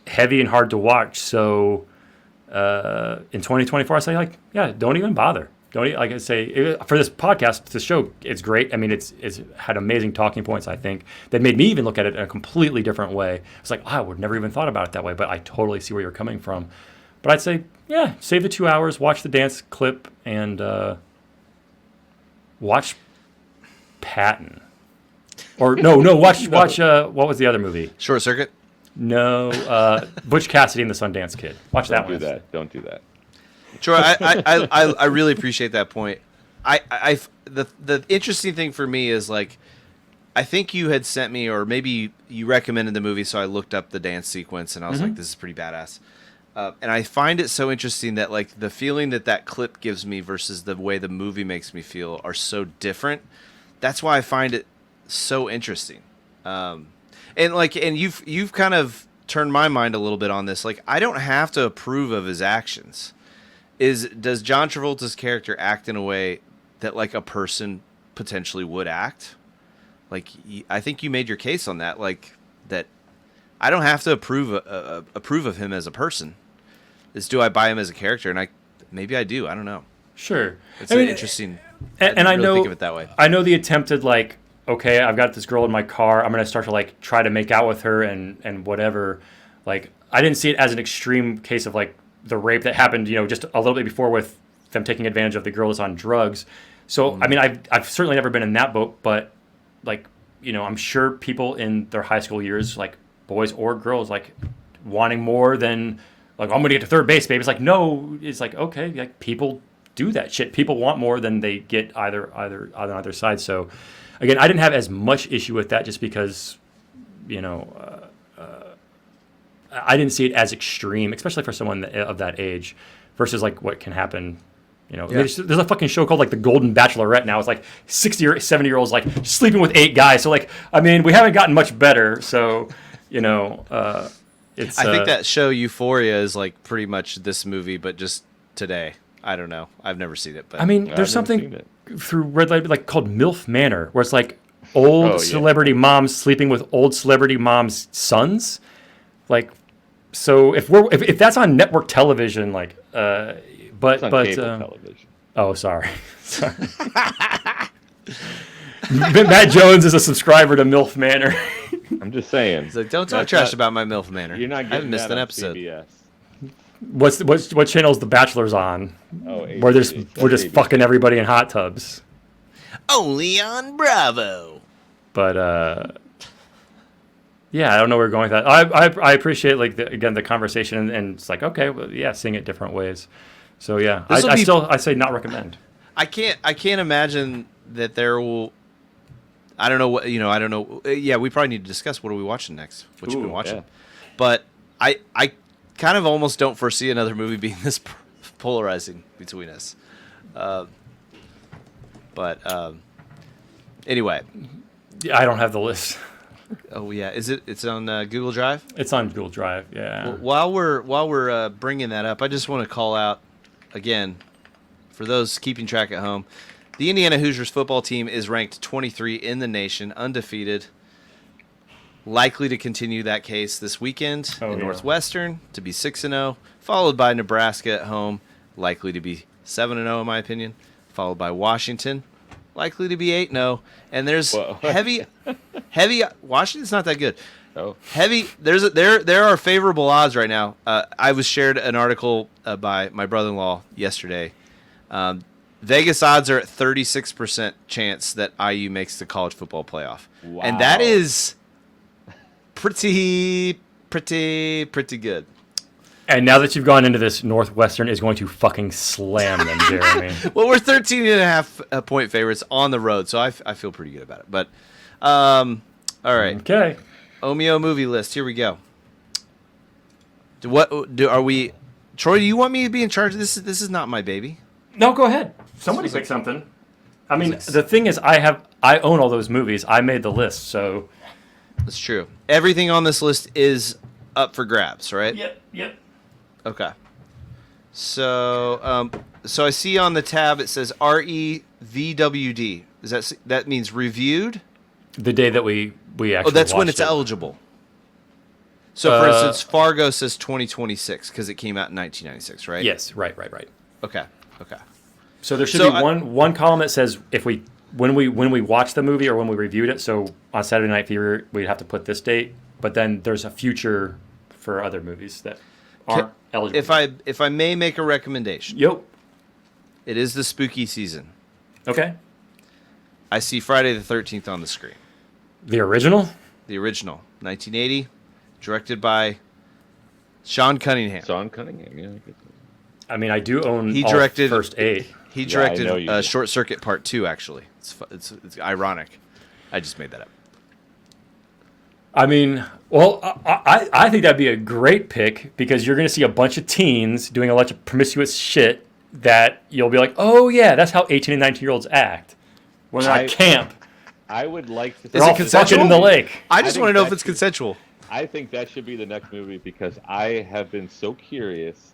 Speaker 1: heavy and hard to watch. So in 2024, I say, like, yeah, don't even bother. Like I say, for this podcast, this show, it's great. I mean, it's had amazing talking points, I think, that made me even look at it in a completely different way. It's like, I would never even thought about it that way, but I totally see where you're coming from. But I'd say, yeah, save the 2 hours, watch the dance clip, and watch Patton. Or no, watch what was the other movie?
Speaker 2: Short Circuit.
Speaker 1: No, Butch Cassidy and the Sundance Kid. Watch that one.
Speaker 3: Don't do that.
Speaker 2: Troy, I really appreciate that point. The interesting thing for me is like, I think you had sent me, or maybe you recommended the movie, so I looked up the dance sequence and I was like, this is pretty badass. And I find it so interesting that like the feeling that clip gives me versus the way the movie makes me feel are so different. That's why I find it so interesting. And you've kind of turned my mind a little bit on this. Like, I don't have to approve of his actions. Does John Travolta's character act in a way that like a person potentially would act? Like, I think you made your case on that. Like, that I don't have to approve of him as a person. Do I buy him as a character? And maybe I do. I don't know.
Speaker 1: Sure.
Speaker 2: It's interesting.
Speaker 1: And I
Speaker 2: really
Speaker 1: know,
Speaker 2: think of it that way.
Speaker 1: I know the attempted, like, okay, I've got this girl in my car. I'm going to start to like try to make out with her and whatever. Like, I didn't see it as an extreme case of like the rape that happened, just a little bit before with them taking advantage of the girl that's on drugs. So, I mean, I've certainly never been in that boat, but like, I'm sure people in their high school years, like boys or girls, like wanting more than like, I'm going to get to third base, baby. It's like, no, it's like, okay, like people do that shit. People want more than they get either on either side. So again, I didn't have as much issue with that just because, I didn't see it as extreme, especially for someone of that age versus like what can happen.
Speaker 2: Yeah.
Speaker 1: There's a fucking show called like The Golden Bachelorette now. It's like 60 or 70-year-olds like sleeping with 8 guys. So like, I mean, we haven't gotten much better. So, it's.
Speaker 2: I think that show Euphoria is like pretty much this movie, but just today. I don't know. I've never seen it, but
Speaker 1: I mean, there's something through Red Light like called MILF Manor, where it's like old celebrity moms sleeping with old celebrity moms' sons. Like, so if that's on network television, like, but
Speaker 3: cable television.
Speaker 1: Oh, sorry. Matt Jones is a subscriber to MILF Manor.
Speaker 3: I'm just saying.
Speaker 2: He's like, don't talk trash about my MILF Manor.
Speaker 3: You're not
Speaker 2: I haven't
Speaker 3: getting
Speaker 2: missed
Speaker 3: that
Speaker 2: an
Speaker 3: on
Speaker 2: episode.
Speaker 3: CBS.
Speaker 1: What channel is The Bachelor's on?
Speaker 3: Oh,
Speaker 1: where we're just fucking everybody in hot tubs.
Speaker 2: Only on Bravo.
Speaker 1: But yeah, I don't know where we're going with that. I appreciate like the conversation and it's like, okay, well, yeah, seeing it different ways. So yeah, I say not recommend.
Speaker 2: I can't imagine that there will. I don't know what I don't know. Yeah, we probably need to discuss what are we watching next. What you've been watching,
Speaker 3: yeah.
Speaker 2: But I kind of almost don't foresee another movie being this polarizing between us. Anyway,
Speaker 1: yeah, I don't have the list.
Speaker 2: Oh yeah, it's on Google Drive?
Speaker 1: It's on Google Drive. Yeah.
Speaker 2: Well, while we're bringing that up, I just want to call out again for those keeping track at home. The Indiana Hoosiers football team is ranked 23 in the nation, undefeated. Likely to continue that case this weekend in Northwestern to be 6-0, followed by Nebraska at home, likely to be 7-0 in my opinion, followed by Washington, likely to be 8-0. And there's heavy. Washington's not that good.
Speaker 3: Oh.
Speaker 2: Heavy. There are favorable odds right now. I was shared an article by my brother-in-law yesterday. Vegas odds are at 36% chance that IU makes the college football playoff, and that is pretty good.
Speaker 1: And now that you've gone into this, Northwestern is going to fucking slam them, Jeremy.
Speaker 2: Well, we're 13.5 point favorites on the road, so I feel pretty good about it. But, all right.
Speaker 1: Okay.
Speaker 2: OMIO movie list. Here we go. Are we? Troy, do you want me to be in charge of this? This is not my baby.
Speaker 1: No, go ahead. Somebody pick something. I mean, the thing is, I own all those movies. I made the list, so.
Speaker 2: That's true. Everything on this list is up for grabs, right?
Speaker 1: Yep.
Speaker 2: Okay. So, so I see on the tab it says REVWD. That means reviewed?
Speaker 1: The day that we actually.
Speaker 2: Oh, that's when
Speaker 1: watched
Speaker 2: it's
Speaker 1: it.
Speaker 2: eligible. So, for instance, Fargo says 2026 because it came out in 1996, right?
Speaker 1: Yes, right.
Speaker 2: Okay.
Speaker 1: So there should be one column that says when we watched the movie or when we reviewed it. So on Saturday Night Fever, we'd have to put this date. But then there's a future for other movies that aren't eligible.
Speaker 2: If I may make a recommendation.
Speaker 1: Yep.
Speaker 2: It is the spooky season.
Speaker 1: Okay.
Speaker 2: I see Friday the 13th on the screen.
Speaker 1: The original?
Speaker 2: The original, 1980, directed by Sean Cunningham.
Speaker 3: Sean Cunningham, yeah. I guess.
Speaker 1: I mean, I do own
Speaker 2: He
Speaker 1: all
Speaker 2: directed
Speaker 1: first 8.
Speaker 2: He
Speaker 3: Yeah, I know
Speaker 2: directed
Speaker 3: you do.
Speaker 2: Short Circuit Part 2, actually. It's ironic. I just made that up.
Speaker 1: I mean, well, I think that'd be a great pick because you're going to see a bunch of teens doing a bunch of promiscuous shit that you'll be like, oh, yeah, that's how 18 and 19-year-olds act when they're at camp.
Speaker 3: I would like to.
Speaker 1: They're all fucking in the lake.
Speaker 2: I just
Speaker 3: think
Speaker 2: want to know if
Speaker 3: that
Speaker 2: it's
Speaker 3: should-
Speaker 2: consensual.
Speaker 3: I think that should be the next movie because I have been so curious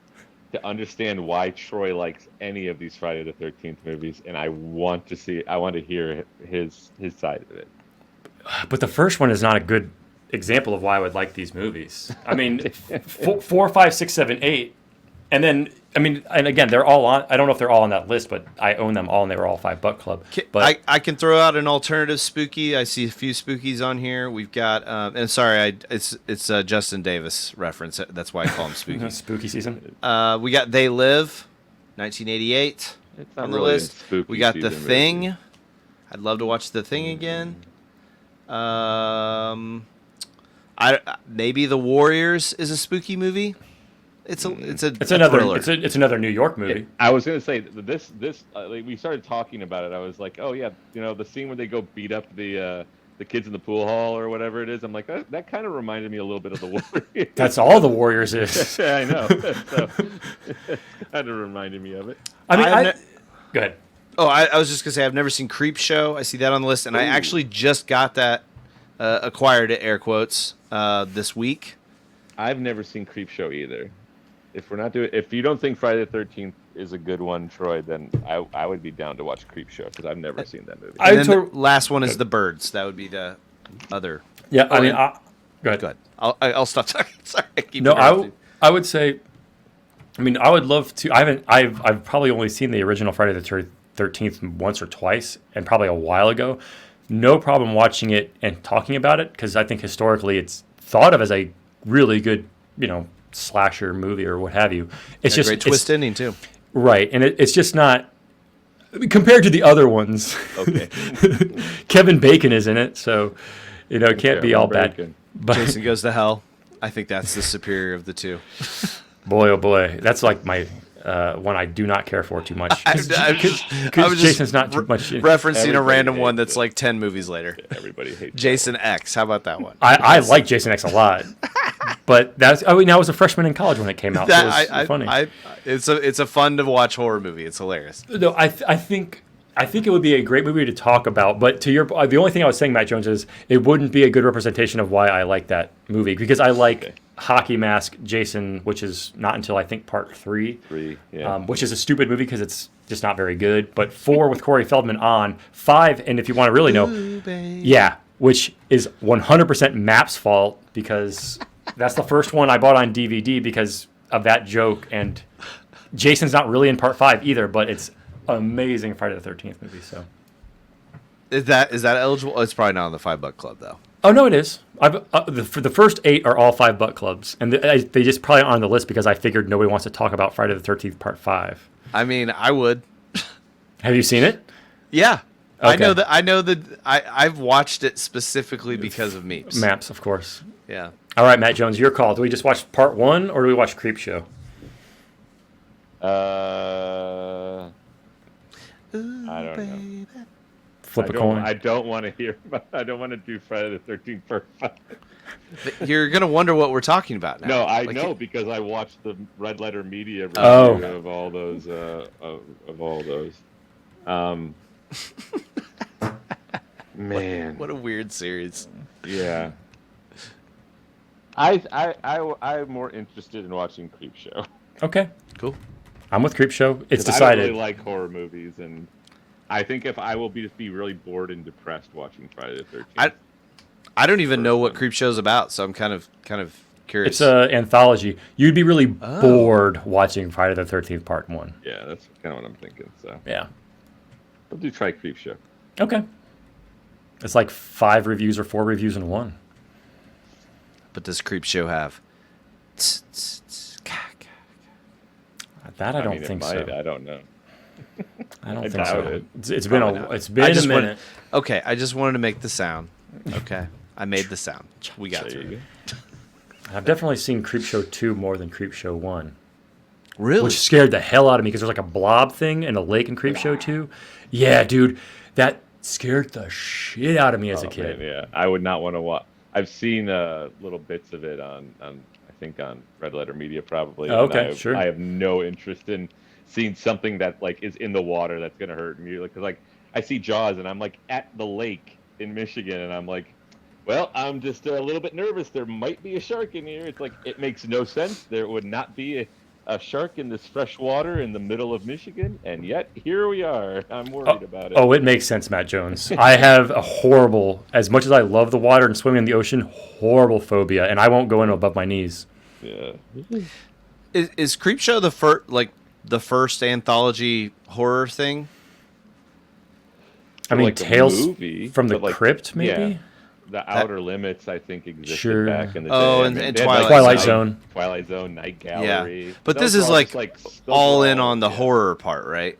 Speaker 3: to understand why Troy likes any of these Friday the 13th movies, and I want to hear his side of it.
Speaker 1: But the first one is not a good example of why I would like these movies. I mean, 4, 5, 6, 7, 8, and then and again, they're all on. I don't know if they're all on that list, but I own them all, and they were all $5 Club. But
Speaker 2: I can throw out an alternative spooky. I see a few spookies on here. We've got, and sorry, it's a Justin Davis reference. That's why I call him spooky.
Speaker 1: spooky season.
Speaker 2: We got They Live, 1988
Speaker 3: It's not
Speaker 2: on the
Speaker 3: really a
Speaker 2: list.
Speaker 3: spooky
Speaker 2: We got The
Speaker 3: season
Speaker 2: Thing.
Speaker 3: movie.
Speaker 2: I'd love to watch The Thing again. Maybe The Warriors is a spooky movie. It's
Speaker 1: Another
Speaker 2: thriller.
Speaker 1: it's another New York movie.
Speaker 3: I was gonna say this like, we started talking about it. I was like, oh yeah, the scene where they go beat up the kids in the pool hall or whatever it is. I'm like, that kind of reminded me a little bit of the Warriors.
Speaker 1: That's all the Warriors is.
Speaker 3: Yeah, I know. So, it's kind of reminded me of it.
Speaker 1: I mean,
Speaker 2: I've
Speaker 1: go ahead.
Speaker 2: Oh, I was just gonna say I've never seen Creep Show. I see that on the list, and I actually just got that acquired at air quotes this week.
Speaker 3: I've never seen Creep Show either. If you don't think Friday the 13th is a good one, Troy, then I would be down to watch Creep Show because I've never seen that movie.
Speaker 2: And then the last one is The Birds. That would be the other.
Speaker 1: Yeah, I mean,
Speaker 2: Go
Speaker 1: go ahead.
Speaker 2: ahead. I'll stop talking. Sorry, I keep
Speaker 1: No,
Speaker 2: interrupting.
Speaker 1: I would say. I mean, I would love to. I've probably only seen the original Friday the 13th once or twice, and probably a while ago. No problem watching it and talking about it because I think historically it's thought of as a really good, slasher movie or what have you. It's just
Speaker 2: great twist ending too.
Speaker 1: Right, and it's just not compared to the other ones.
Speaker 3: Okay.
Speaker 1: Kevin Bacon is in it, so it can't be all bad.
Speaker 3: Bacon.
Speaker 1: But
Speaker 2: Jason Goes to Hell. I think that's the superior of the two.
Speaker 1: boy, oh boy, that's like my one I do not care for too much.
Speaker 2: I was
Speaker 1: Because Jason's not too much.
Speaker 2: referencing a
Speaker 3: Everybody
Speaker 2: random one
Speaker 3: hates
Speaker 2: that's
Speaker 3: it.
Speaker 2: like 10 movies later.
Speaker 3: Everybody hates
Speaker 2: Jason X. How about that one?
Speaker 1: I like Jason X a lot, but I was a freshman in college when it came out. So it was funny.
Speaker 2: It's a fun to watch horror movie. It's hilarious.
Speaker 1: No, I think it would be a great movie to talk about. But to your, the only thing I was saying, Matt Jones, is it wouldn't be a good representation of why I like that movie because I like Hockey Mask Jason, which is not until I think part 3.
Speaker 3: 3, yeah.
Speaker 1: Which is a stupid movie because it's just not very good. But 4 with Corey Feldman on 5, and if you want to really know, yeah, which is 100% Map's fault because that's the first one I bought on DVD because of that joke. And Jason's not really in part 5 either, but it's amazing Friday the 13th movie. So
Speaker 2: Is that eligible? Oh, it's probably not on the $5 Club though.
Speaker 1: oh no, it is. For the first 8 are all $5 clubs, and they just probably aren't on the list because I figured nobody wants to talk about Friday the 13th part 5.
Speaker 2: I mean, I would.
Speaker 1: Have you seen it?
Speaker 2: Yeah.
Speaker 1: Okay.
Speaker 2: I know that I've watched it specifically because of memes.
Speaker 1: Maps, of course.
Speaker 2: Yeah.
Speaker 1: All right, Matt Jones, your call. Do we just watch part 1 or do we watch Creep Show?
Speaker 3: I don't know.
Speaker 1: Flip a coin.
Speaker 3: I don't want to hear about. I don't want to do Friday the 13th part 5.
Speaker 2: You're gonna wonder what we're talking about now.
Speaker 3: No, I
Speaker 2: Like,
Speaker 3: know because I watched the Red Letter Media review
Speaker 1: Oh.
Speaker 3: of all those. Of all those. Man,
Speaker 2: What a weird series.
Speaker 3: yeah. I'm more interested in watching Creep Show.
Speaker 1: Okay.
Speaker 2: Cool.
Speaker 1: I'm with Creep Show. It's
Speaker 3: 'Cause
Speaker 1: decided.
Speaker 3: I don't really like horror movies, and I think if I will just be really bored and depressed watching Friday the 13th.
Speaker 2: I don't even know what Creep Show's about, so I'm kind of curious.
Speaker 1: It's an anthology. You'd be really bored watching Friday the 13th part 1.
Speaker 3: Yeah, that's kind of what I'm thinking. So
Speaker 1: Yeah.
Speaker 3: I'll do try Creep Show.
Speaker 1: Okay. It's like 5 reviews or 4 reviews in one.
Speaker 2: But does Creep Show have?
Speaker 1: That I don't
Speaker 3: mean,
Speaker 1: think
Speaker 3: it might,
Speaker 1: so.
Speaker 3: I don't know.
Speaker 1: I don't
Speaker 3: I
Speaker 1: think
Speaker 3: doubt
Speaker 1: so.
Speaker 3: it.
Speaker 1: It's been
Speaker 2: Probably
Speaker 1: a
Speaker 2: not.
Speaker 1: it's been a minute.
Speaker 2: Okay, I just wanted to make the sound. Okay, I made the sound. We got
Speaker 3: There
Speaker 2: through
Speaker 3: you
Speaker 2: it.
Speaker 3: go.
Speaker 1: I've definitely seen Creepshow 2 more than Creepshow 1.
Speaker 2: Really?
Speaker 1: Which scared the hell out of me because there's like a blob thing in a lake in Creepshow 2. Yeah, dude, that scared the shit out of me as a
Speaker 3: Oh,
Speaker 1: kid.
Speaker 3: man, yeah, I would not want to watch. I've seen little bits of it on I think on Red Letter Media probably.
Speaker 1: Oh,
Speaker 3: and
Speaker 1: okay, sure.
Speaker 3: I have no interest in seeing something that like is in the water that's gonna hurt me. Because like I see Jaws and I'm like at the lake in Michigan and I'm like, well, I'm just a little bit nervous. There might be a shark in here. It's like it makes no sense. There would not be a shark in this fresh water in the middle of Michigan, and yet here we are. I'm worried about it.
Speaker 1: Oh, it makes sense, Matt Jones. I have a horrible, as much as I love the water and swimming in the ocean, horrible phobia, and I won't go in above my knees.
Speaker 3: Yeah.
Speaker 2: Is Creepshow the first anthology horror thing?
Speaker 1: I mean,
Speaker 3: like a
Speaker 1: Tales
Speaker 3: movie,
Speaker 1: from the
Speaker 3: but, like,
Speaker 1: Crypt, maybe?
Speaker 3: yeah. The Outer Limits, I think, existed
Speaker 1: Sure.
Speaker 3: back in the day.
Speaker 2: Oh,
Speaker 3: I
Speaker 2: and
Speaker 3: mean, they had, like,
Speaker 1: Twilight Zone.
Speaker 3: Twilight Zone, Night Gallery.
Speaker 2: Yeah, but
Speaker 3: Those
Speaker 2: this
Speaker 3: were
Speaker 2: is
Speaker 3: all
Speaker 2: like
Speaker 3: just,
Speaker 2: all
Speaker 3: those were
Speaker 2: in on the
Speaker 3: yeah.
Speaker 2: horror part, right?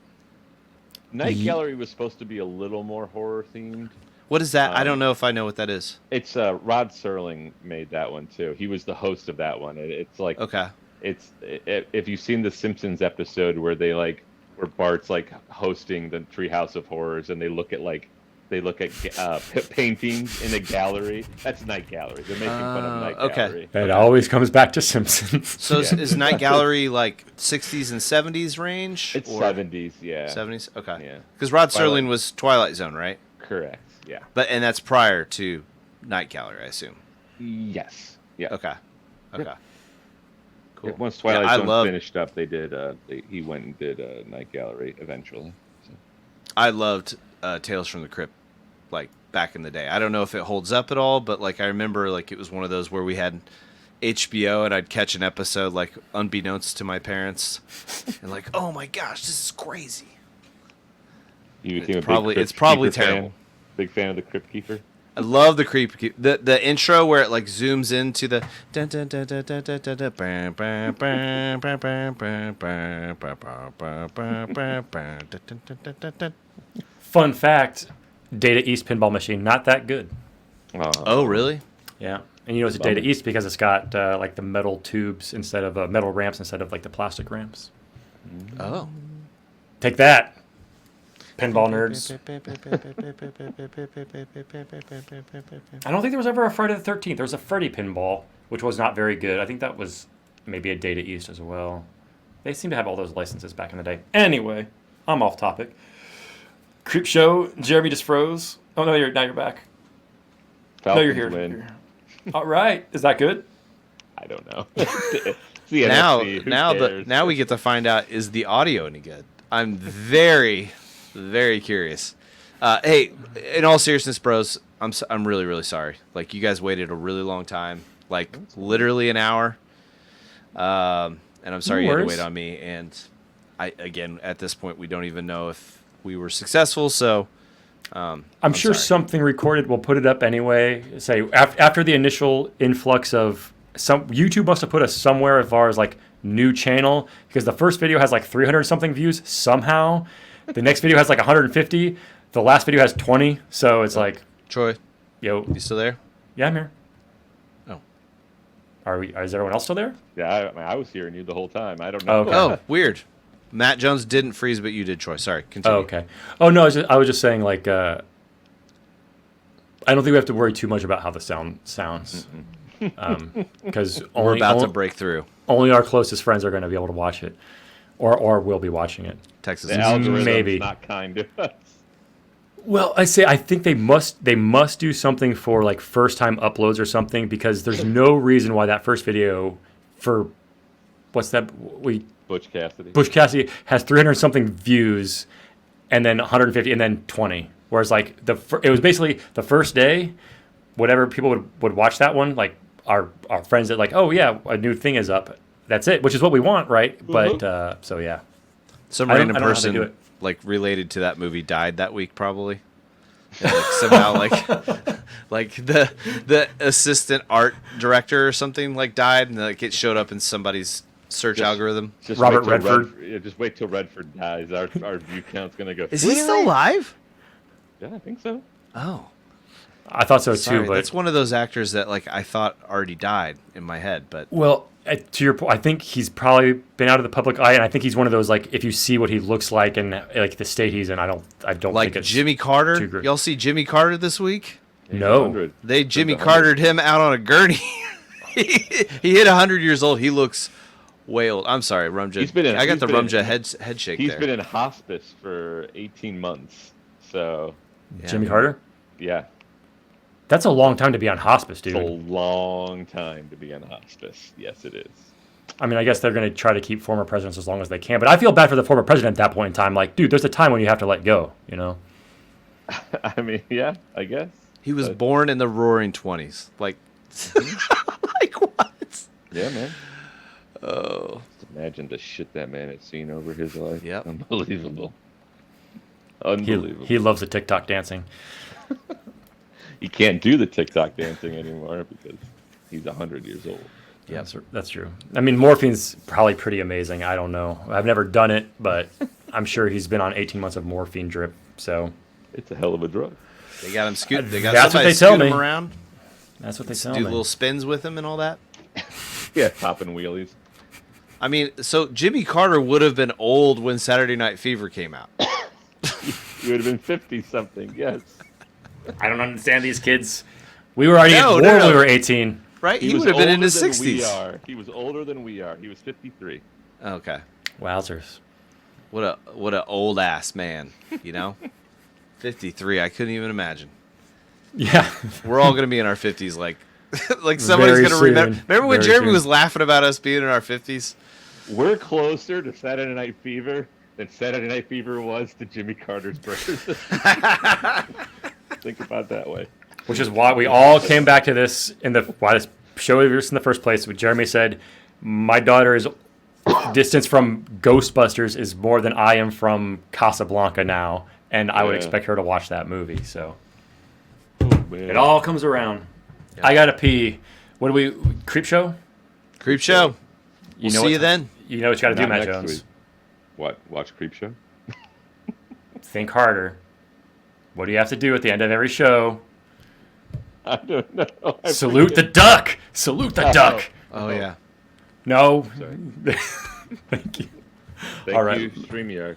Speaker 3: Night Gallery was supposed to be a little more horror themed.
Speaker 2: What is that? I don't know if I know what that is.
Speaker 3: It's Rod Serling made that one too. He was the host of that one. It's like
Speaker 2: Okay.
Speaker 3: If you've seen the Simpsons episode where where Bart's like hosting the Treehouse of Horrors and they look at paintings in a gallery. That's Night Gallery. They're making fun of Night
Speaker 2: okay.
Speaker 3: Gallery.
Speaker 1: It always comes back to Simpsons.
Speaker 2: So is Night Gallery like 60s and 70s range?
Speaker 3: It's
Speaker 2: or
Speaker 3: 70s, yeah.
Speaker 2: 70s? Okay.
Speaker 3: Yeah.
Speaker 2: Because Rod
Speaker 3: Twilight.
Speaker 2: Serling was Twilight Zone, right?
Speaker 3: Correct. Yeah.
Speaker 2: And that's prior to Night Gallery, I assume.
Speaker 3: Yes. Yeah.
Speaker 2: Okay. Okay. Cool.
Speaker 3: Once Twilight
Speaker 2: I
Speaker 3: Zone
Speaker 2: love
Speaker 3: finished up, they did. He went and did Night Gallery eventually. So.
Speaker 2: I loved Tales from the Crypt, like back in the day. I don't know if it holds up at all, but like I remember, like it was one of those where we had HBO and I'd catch an episode like unbeknownst to my parents, and like, oh my gosh, this is crazy.
Speaker 3: You became
Speaker 2: It's probably
Speaker 3: Keeper fan?
Speaker 2: terrible.
Speaker 3: Big fan of the Crypt Keeper.
Speaker 2: I love the the intro where it like zooms into the dun, dun, dun, dun, dun, dun, dun, dun, bam, bam, bam, bam, bam, bam, bam, bam, bam, bam, bam, bam, dun, dun, dun, dun, dun, dun.
Speaker 1: Fun fact, Data East pinball machine, not that good.
Speaker 2: Oh, really?
Speaker 1: Yeah. And you know it's a Data East because it's got like the metal tubes instead of metal ramps instead of like the plastic ramps.
Speaker 2: Oh.
Speaker 1: Take that, pinball nerds. I don't think there was ever a Friday the 13th. There was a Freddy pinball, which was not very good. I think that was maybe a Data East as well. They seem to have all those licenses back in the day. Anyway, I'm off topic. Creepshow, Jeremy just froze. Oh no, now you're back.
Speaker 3: Falcons
Speaker 1: No, you're here.
Speaker 3: win.
Speaker 1: All right, is that good?
Speaker 3: I don't know. It's the NFC. Who cares?
Speaker 2: Now we get to find out, is the audio any good? I'm very, very curious. Hey, in all seriousness, bros, I'm really, really sorry. Like, you guys waited a really long time, like literally an hour. And I'm sorry you had to wait on me. And again, at this point, we don't even know if we were successful. So
Speaker 1: I'm
Speaker 2: sorry.
Speaker 1: sure something recorded. We'll put it up anyway. Say after the initial influx of YouTube must have put us somewhere as far as like new channel, because the first video has like 300 something views somehow. The next video has like 150. The last video has 20. So it's like,
Speaker 2: Troy,
Speaker 1: yo,
Speaker 2: you still there?
Speaker 1: yeah, I'm here.
Speaker 2: Oh.
Speaker 1: Is everyone else still there?
Speaker 3: Yeah, I was hearing you the whole time. I don't know.
Speaker 1: Okay.
Speaker 2: Oh, weird. Matt Jones didn't freeze, but you did, Troy. Sorry. Continue.
Speaker 1: Oh, okay. Oh no, I was just saying like I don't think we have to worry too much about how the sound sounds, because
Speaker 2: We're about to break through.
Speaker 1: only our closest friends are going to be able to watch it, or will be watching it.
Speaker 2: Texas.
Speaker 3: The algorithm's
Speaker 1: Maybe.
Speaker 3: not kind to us.
Speaker 1: Well, I think they must do something for like first time uploads or something, because there's no reason why that first video for what's that
Speaker 3: Butch Cassidy.
Speaker 1: Bush Cassidy has 300 something views, and then 150, and then 20. Whereas like it was basically the first day, whatever people would watch that one, like our friends that like, oh yeah, a new thing is up. That's it, which is what we want, right?
Speaker 3: Mm-hmm.
Speaker 1: But so yeah,
Speaker 2: Some
Speaker 1: I don't
Speaker 2: random
Speaker 1: know how they do
Speaker 2: person
Speaker 1: it.
Speaker 2: like related to that movie died that week, probably. And, like, somehow, like the assistant art director or something like died, and like it showed up in somebody's search
Speaker 3: Just-
Speaker 2: algorithm.
Speaker 3: Just
Speaker 1: Robert
Speaker 3: wait till
Speaker 1: Redford.
Speaker 3: Yeah, just wait till Redford dies. Our view count's gonna go.
Speaker 2: Is he still alive?
Speaker 3: Yeah, I think so.
Speaker 2: Oh,
Speaker 1: I thought so
Speaker 2: sorry.
Speaker 1: too, but
Speaker 2: That's one of those actors that like I thought already died in my head, but
Speaker 1: well, to your point, I think he's probably been out of the public eye, and I think he's one of those like if you see what he looks like and like the state he's in, I don't
Speaker 2: like
Speaker 1: think it's
Speaker 2: Jimmy
Speaker 1: too
Speaker 2: Carter.
Speaker 1: great.
Speaker 2: Y'all see Jimmy Carter this week?
Speaker 3: He's
Speaker 1: No.
Speaker 3: 100.
Speaker 2: They Jimmy
Speaker 3: He's 100.
Speaker 2: Cartered him out on a gurney. He hit 100 years old. He looks way old. I'm sorry, Rumja.
Speaker 3: He's been in-
Speaker 2: I got
Speaker 3: he's
Speaker 2: the
Speaker 3: been in-
Speaker 2: Rumja head shake
Speaker 3: He's
Speaker 2: there.
Speaker 3: been in hospice for 18 months. So,
Speaker 2: Yeah.
Speaker 1: Jimmy Carter.
Speaker 3: yeah,
Speaker 1: That's a long time to be on hospice,
Speaker 3: it's a
Speaker 1: dude.
Speaker 3: long time to be in hospice. Yes, it is.
Speaker 1: I mean, I guess they're going to try to keep former presidents as long as they can, but I feel bad for the former president at that point in time. Like, dude, there's a time when you have to let go, you know?
Speaker 3: I mean, yeah, I guess.
Speaker 2: He was
Speaker 3: But-
Speaker 2: born in the Roaring 20s. Like, like what?
Speaker 3: Yeah, man.
Speaker 2: Oh,
Speaker 3: Just imagine the shit that man had seen over his life.
Speaker 2: Yep.
Speaker 3: Unbelievable.
Speaker 1: He,
Speaker 3: Unbelievable.
Speaker 1: he loves the TikTok dancing.
Speaker 3: He can't do the TikTok dancing anymore because he's 100 years old.
Speaker 2: yep.
Speaker 1: That's true. I mean, morphine's probably pretty amazing. I don't know. I've never done it, but I'm sure he's been on 18 months of morphine drip. So
Speaker 3: It's a hell of a drug.
Speaker 2: They got him scoot. They got
Speaker 1: That's what
Speaker 2: somebody
Speaker 1: they tell
Speaker 2: scoot him
Speaker 1: me.
Speaker 2: around.
Speaker 1: that's what they tell
Speaker 2: Do
Speaker 1: me.
Speaker 2: little spins with him and all that.
Speaker 3: Yeah, popping wheelies.
Speaker 2: I mean, so Jimmy Carter would have been old when Saturday Night Fever came out.
Speaker 3: You would have been 50 something. Yes.
Speaker 1: I don't understand these kids. We were already
Speaker 2: No,
Speaker 1: at
Speaker 2: no,
Speaker 1: war
Speaker 2: no.
Speaker 1: when we were 18.
Speaker 2: Right? He
Speaker 3: was
Speaker 2: would have been in
Speaker 3: older
Speaker 2: his
Speaker 3: than
Speaker 2: 60s.
Speaker 3: we are. He was older than we are. He was 53.
Speaker 2: Okay.
Speaker 1: Wowzers.
Speaker 2: What a old ass man, you know? 53. I couldn't even imagine.
Speaker 1: Yeah.
Speaker 2: We're all gonna be in our 50s, like, like somebody's
Speaker 1: Very
Speaker 2: gonna remember.
Speaker 1: soon.
Speaker 2: Remember when
Speaker 1: Very
Speaker 2: Jeremy
Speaker 1: soon.
Speaker 2: was laughing about us being in our 50s?
Speaker 3: We're closer to Saturday Night Fever than Saturday Night Fever was to Jimmy Carter's birth. Think about it that way.
Speaker 1: Which is why we all came back to this why this show exists in the first place. What Jeremy said, my daughter's distance from Ghostbusters is more than I am from Casablanca now, and I would
Speaker 3: Yeah.
Speaker 1: expect her to watch that movie. So
Speaker 3: Oh, man.
Speaker 1: it all comes around.
Speaker 2: Yeah.
Speaker 1: I gotta pee. What do we creep show?
Speaker 2: Creep show.
Speaker 1: You
Speaker 2: We'll
Speaker 1: know
Speaker 2: see
Speaker 1: what-
Speaker 2: you then.
Speaker 1: You know what you gotta do,
Speaker 3: Not
Speaker 1: Matt
Speaker 3: next
Speaker 1: Jones.
Speaker 3: week. What? Watch Creep Show?
Speaker 1: Think harder. What do you have to do at the end of every show?
Speaker 3: I don't know. I
Speaker 1: Salute the
Speaker 3: forget.
Speaker 1: duck. Salute the duck.
Speaker 2: Oh yeah.
Speaker 1: No.
Speaker 3: Sorry.
Speaker 1: Thank you.
Speaker 3: Thank
Speaker 1: All right.
Speaker 3: you, StreamYard.